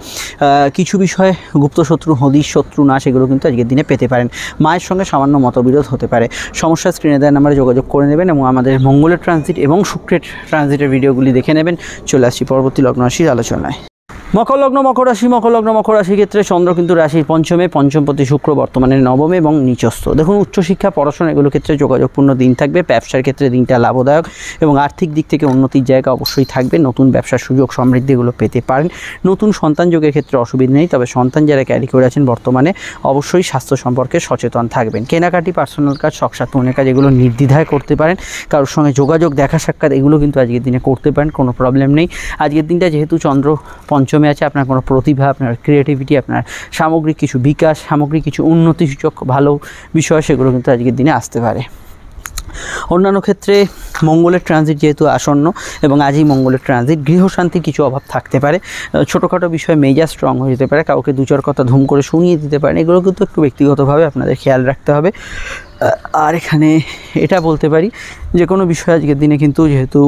কিছু বিষয়ে গুপ্ত শত্রু, হদিশ শত্রু নাশ এগুলো কিন্তু আজকের দিনে পেতে পারেন। মায়ের সঙ্গে সামান্য মতবিরোধ হতে পারে। সমস্যা স্ক্রিনে দেওয়া নাম্বারে যোগাযোগ করে নেবেন এবং আমাদের মঙ্গলের ট্রানজিট এবং শুক্রের ট্রানজিটের ভিডিওগুলি দেখে নেবেন। চলে আসছি পরবর্তী লগ্ন রাশির আলোচনায়। মকর লগ্ন মকর রাশি ক্ষেত্রে চন্দ্র কিন্তু রাশির পঞ্চমে, পঞ্চমপতি শুক্র বর্তমানে নবমে এবং নিচস্থ। দেখুন উচ্চশিক্ষা পড়াশোনা এগুলো ক্ষেত্রে যোগাযোগপূর্ণ দিন থাকবে। ব্যবসার ক্ষেত্রে দিনটা লাভদায়ক এবং আর্থিক দিক থেকে উন্নতির জায়গা অবশ্যই থাকবে। নতুন ব্যবসার সুযোগ সমৃদ্ধি এগুলো পেতে পারেন। নতুন সন্তান যোগের ক্ষেত্রে অসুবিধা নেই, তবে সন্তান যারা ক্যারি করে আছেন বর্তমানে অবশ্যই স্বাস্থ্য সম্পর্কে সচেতন থাকবেন। কেনাকাটি, পার্সোনাল কাজ, শখ সাধনের কাজ এগুলো নির্দ্বিধায় করতে পারেন। কারোর সঙ্গে যোগাযোগ, দেখা সাক্ষাৎ এগুলো কিন্তু আজকের দিনে করতে পারেন, কোনো প্রবলেম নেই। আজকের দিনটা যেহেতু চন্দ্র পঞ্চমে আছে, আপনার কোনো প্রতিভা, আপনার ক্রিয়েটিভিটি, আপনার সামগ্রিক কিছু বিকাশ, সামগ্রিক কিছু উন্নতিসূচক ভালো বিষয় সেগুলো কিন্তু আজকের দিনে আসতে পারে। অন্যান্য ক্ষেত্রে মঙ্গলের ট্রানজিট যেহেতু আসন্ন এবং আজই মঙ্গলের ট্রানজিট, গৃহশান্তির কিছু অভাব থাকতে পারে। ছোটোখাটো বিষয়ে মেজাজ স্ট্রং হয়ে যেতে পারে, কাউকে দু চার কথা ধুম করে শুনিয়ে দিতে পারেন। এগুলো কিন্তু একটু ব্যক্তিগতভাবে আপনাদের খেয়াল রাখতে হবে। আর এখানে এটা বলতে পারি যে কোনো বিষয় আজকের দিনে কিন্তু যেহেতু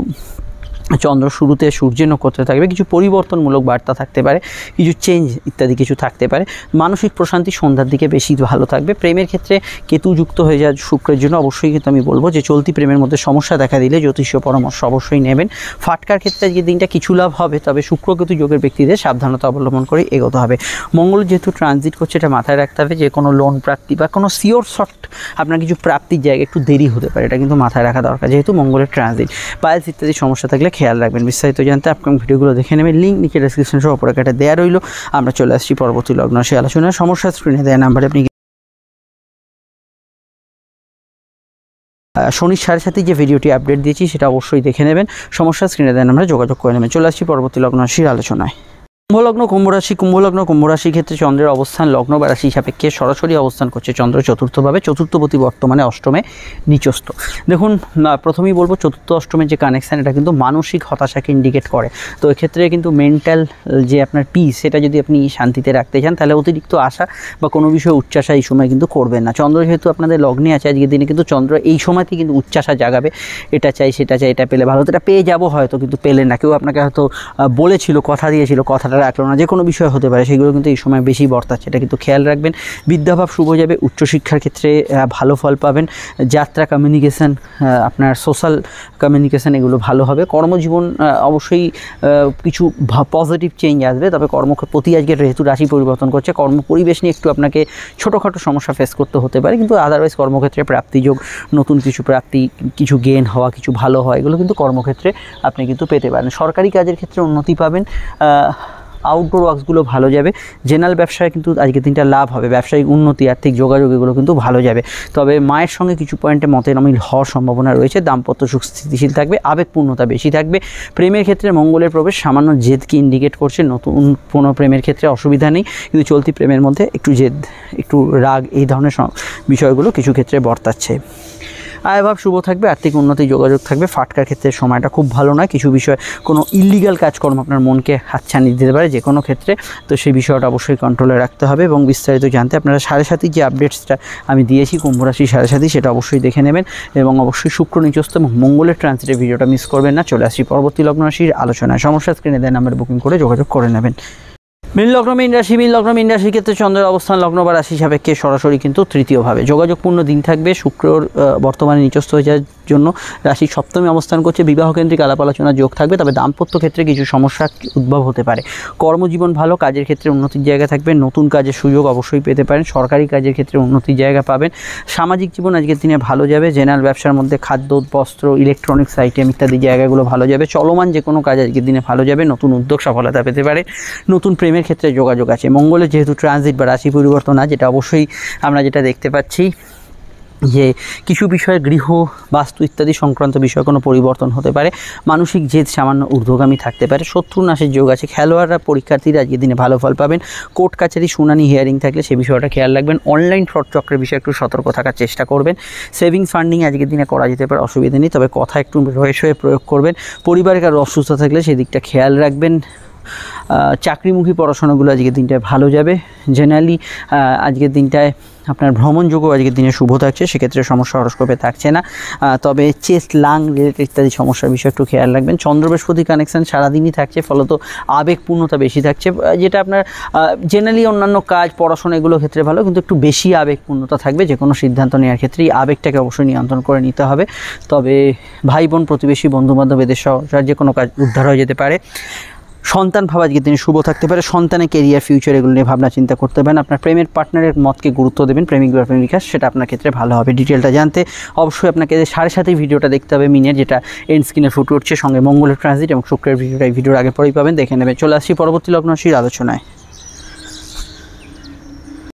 চন্দ্র শুরুতে সূর্যের নক্ষত্রে থাকবে, কিছু পরিবর্তনমূলক বার্তা থাকতে পারে, কিছু চেঞ্জ ইত্যাদি কিছু থাকতে পারে। মানসিক প্রশান্তি সন্ধ্যার দিকে বেশি ভালো থাকবে। প্রেমের ক্ষেত্রে কেতু যুক্ত হয়ে যায় শুক্রের জন্য, অবশ্যই কিন্তু আমি বলবো যে চলতি প্রেমের মধ্যে সমস্যা দেখা দিলে জ্যোতিষীয় পরামর্শ অবশ্যই নেবেন। ফাটকার ক্ষেত্রে আজকের দিনটা কিছু লাভ হবে, তবে শুক্র কেতু যোগের ব্যক্তিদের সাবধানতা অবলম্বন করে এগোতে হবে। মঙ্গল যেহেতু ট্রানজিট করছে, এটা মাথায় রাখতে হবে যে কোনো লোন প্রাপ্তি বা কোনো সিওর শর্ট আপনার কিছু প্রাপ্তির জায়গায় একটু দেরি হতে পারে, এটা কিন্তু মাথায় রাখা দরকার যেহেতু মঙ্গলের ট্রানজিট। পাইলস ইত্যাদি সমস্যা থাকলে খেয়াল রাখবেন। বিস্তারিত জানতে আপকামিং ভিডিওগুলো দেখে নেবেন, লিঙ্ক নিচে ডেসক্রিপশন সহ উপরে কেটে দেওয়া রইল। আমরা চলে আসছি পরবর্তী লগ্ন রাশি আলোচনায়। সমস্যা স্ক্রিনে দেওয়া নাম্বারে আপনি শনির 7:30 যে ভিডিওটি আপডেট দিয়েছি সেটা অবশ্যই দেখে নেবেন। সমস্যা স্ক্রিনে দেওয়া নাম্বারে যোগাযোগ করে নেবেন। চলে আসছি পরবর্তী লগ্ন রাশির আলোচনায়। কুম্ভ রাশির ক্ষেত্রে চন্দ্রের অবস্থান লগ্ন বা রাশি সাপেক্ষে সরাসরি অবস্থান করছে চন্দ্র চতুর্থভাবে, চতুর্থপতি বর্তমানে অষ্টমে নিচস্থ। দেখুন প্রথমেই বলবো চতুর্থ অষ্টমের যে কানেকশান এটা কিন্তু মানসিক হতাশাকে ইন্ডিকেট করে। তো এক্ষেত্রে কিন্তু মেন্টাল যে আপনার পিস সেটা যদি আপনি শান্তিতে রাখতে চান তাহলে অতিরিক্ত আশা বা কোনো বিষয়ে উচ্চাসা এই সময় কিন্তু করবেন না। চন্দ্র যেহেতু আপনাদের লগ্নে আছে আজকের দিনে, কিন্তু চন্দ্র এই সময়তেই কিন্তু উচ্চাসা জাগাবে, এটা চাই সেটা চাই, এটা পেলে ভালো হতো, এটা পেয়ে যাবো হয়তো, কিন্তু পেলেন না। কেউ আপনাকে হয়তো বলেছিল, কথা দিয়েছিল, কথাটা রাখলো না, যে কোনো বিষয় হতে পারে, সেগুলো কিন্তু এই সময় বেশি বর্তাচ্ছে, এটা কিন্তু খেয়াল রাখবেন। বিদ্যাভাব শুভ যাবে, উচ্চশিক্ষার ক্ষেত্রে ভালো ফল পাবেন। যাত্রা, কমিউনিকেশান, আপনার সোশ্যাল কমিউনিকেশান এগুলো ভালো হবে। কর্মজীবন অবশ্যই কিছু পজিটিভ চেঞ্জ আসবে, তবে প্রতি আজকের যেহেতু রাশি পরিবর্তন করছে, কর্ম পরিবেশ নিয়ে একটু আপনাকে ছোটোখাটো সমস্যা ফেস করতে হতে পারে, কিন্তু আদারওয়াইজ কর্মক্ষেত্রে প্রাপ্তিযোগ, নতুন কিছু প্রাপ্তি, কিছু গেন হওয়া, কিছু ভালো হয়, এগুলো কিন্তু কর্মক্ষেত্রে আপনি কিন্তু পেতে পারেন। সরকারি কাজের ক্ষেত্রে উন্নতি পাবেন। আউটডোর ওয়ার্কসগুলো ভালো যাবে। জেনারেল ব্যবসায় কিন্তু আজকের দিনটা লাভ হবে, ব্যবসায়িক উন্নতি, আর্থিক যোগাযোগ এগুলো কিন্তু ভালো যাবে। তবে মায়ের সঙ্গে কিছু পয়েন্টে মতের অমিল হওয়ার সম্ভাবনা রয়েছে। দাম্পত্য সুখ স্থিতিশীল থাকবে, আবেগপূর্ণতা বেশি থাকবে। প্রেমের ক্ষেত্রে মঙ্গলের প্রবেশ সামান্য জেদকে ইন্ডিকেট করছে। নতুন কোনো প্রেমের ক্ষেত্রে অসুবিধা নেই, কিন্তু চলতি প্রেমের মধ্যে একটু জেদ, একটু রাগ, এই ধরনের বিষয়গুলো কিছু ক্ষেত্রে বর্তাচ্ছে। আয়ভাব শুভ থাকবে, আর্থিক উন্নতি যোগাযোগ থাকবে। ফাটকার ক্ষেত্রে সময়টা খুব ভালো নয়, কিছু বিষয় কোনো ইল্লিগাল কাজকর্ম আপনার মনকে হাতছানি দিতে পারে যে কোনো ক্ষেত্রে, তো সেই বিষয়টা অবশ্যই কন্ট্রোলে রাখতে হবে। এবং বিস্তারিত জানতে আপনারা 7:30 যে আপডেটসটা আমি দিয়েছি কুম্ভ রাশি 7:30 সেটা অবশ্যই দেখে নেবেন। এবং অবশ্যই শুক্র নিচস্থ এবং মঙ্গলের ট্রানজিটের ভিডিওটা মিস করবেন না। চলে আসছি পরবর্তী লগ্ন রাশির আলোচনায়। সমস্যা স্ক্রিনে দেওয়া নাম্বারে বুকিং করে যোগাযোগ করে নেবেন। মীন লগ্ন মীন রাশির ক্ষেত্রে চন্দ্রের অবস্থান লগ্ন বা রাশি সাপেক্ষে সরাসরি কিন্তু তৃতীয়ভাবে যোগাযোগপূর্ণ দিন থাকবে। শুক্রর বর্তমানে নিচস্থ হয়ে যাওয়ার জন্য রাশি সপ্তমে অবস্থান করছে, বিবাহকেন্দ্রিক আলাপ আলোচনার যোগ থাকবে, তবে দাম্পত্য ক্ষেত্রে কিছু সমস্যা উদ্ভব হতে পারে। কর্মজীবন ভালো, কাজের ক্ষেত্রে উন্নতির জায়গা থাকবে, নতুন কাজের সুযোগ অবশ্যই পেতে পারেন। সরকারি কাজের ক্ষেত্রে উন্নতির জায়গা পাবেন। সামাজিক জীবন আজকের দিনে ভালো যাবে। জেনারেল ব্যবসার মধ্যে খাদ্য, বস্ত্র, ইলেকট্রনিক্স আইটেম ইত্যাদি জায়গাগুলো ভালো যাবে। চলমান যে কোনো কাজ আজকের দিনে ভালো যাবে। নতুন উদ্যোগ সফলতা পেতে পারে। নতুন প্রেমের ক্ষেত্রে যোগাযোগ আছে। মঙ্গলের যেহেতু ট্রানজিট বা রাশি পরিবর্তন আছে, যেটা অবশ্যই আমরা যেটা দেখতে পাচ্ছি যে কিছু বিষয়ে গৃহ, বাস্তু ইত্যাদি সংক্রান্ত বিষয়ে কোনো পরিবর্তন হতে পারে। মানসিক জেদ সামান্য ঊর্ধ্বগামী থাকতে পারে। শত্রু নাশের যোগ আছে। খেলোয়াড়রা, পরীক্ষার্থীরা আজকের দিনে ভালো ফল পাবেন। কোর্ট কাছারি, শুনানি, হিয়ারিং থাকলে সে বিষয়টা খেয়াল রাখবেন। অনলাইন ফ্রড চক্রের বিষয়ে একটু সতর্ক থাকার চেষ্টা করবেন। সেভিংস ফান্ডিং আজকের দিনে করা যেতে পারে, অসুবিধা নেই, তবে কথা একটু রয়েছে প্রয়োগ করবেন। পরিবারে কারো অসুস্থ থাকলে সেদিকটা খেয়াল রাখবেন। চাকরিমুখী পড়াশোনাগুলো আজকের দিনটায় ভালো যাবে। জেনারেলি আজকের দিনটায় আপনার ভ্রমণযোগ্য আজকের দিনে শুভ থাকছে, সেক্ষেত্রে সমস্যা হরস্কোপে থাকছে না। তবে চেস্ট, লাং রিলেটেড ইত্যাদি সমস্যার বিষয়ে একটু খেয়াল রাখবেন। চন্দ্র বৃহস্পতি কানেকশান সারাদিনই থাকছে, ফলত আবেগপূর্ণতা বেশি থাকছে, যেটা আপনার জেনারেলি অন্যান্য কাজ, পড়াশোনা এগুলো ক্ষেত্রে ভালো, কিন্তু একটু বেশি আবেগপূর্ণতা থাকবে। যে কোনো সিদ্ধান্ত নেওয়ার ক্ষেত্রেই আবেগটাকে অবশ্যই নিয়ন্ত্রণ করে নিতে হবে। তবে ভাই বোন, প্রতিবেশী, বন্ধুবান্ধব এদের সহ যে কোনো কাজ উদ্ধার হয়ে যেতে পারে। সন্তান ভাব আজকের দিনে শুভ থাকতে পারে, সন্তানের কেরিয়ার ফিউচার এগুলো নিয়ে ভাবনা চিন্তা করতে পারেন। আপনার প্রেমের পার্টনারের মতকে গুরুত্ব দেবেন, প্রেমিক বা প্রেমিকা, সেটা আপনার ক্ষেত্রে ভালো হবে। ডিটেলটা জানতে অবশ্যই আপনাকে 7:30 ভিডিওটা দেখতে হবে মিনের, যেটা এন্ড স্ক্রিনে ফুটে উঠছে, সঙ্গে মঙ্গলের ট্রানজিট এবং শুক্রের ভিডিওটা এই ভিডিওর আগে পরেই পাবেন, দেখে নেবেন। চলে আসছি পরবর্তী লগ্ন রাশির আলোচনায়।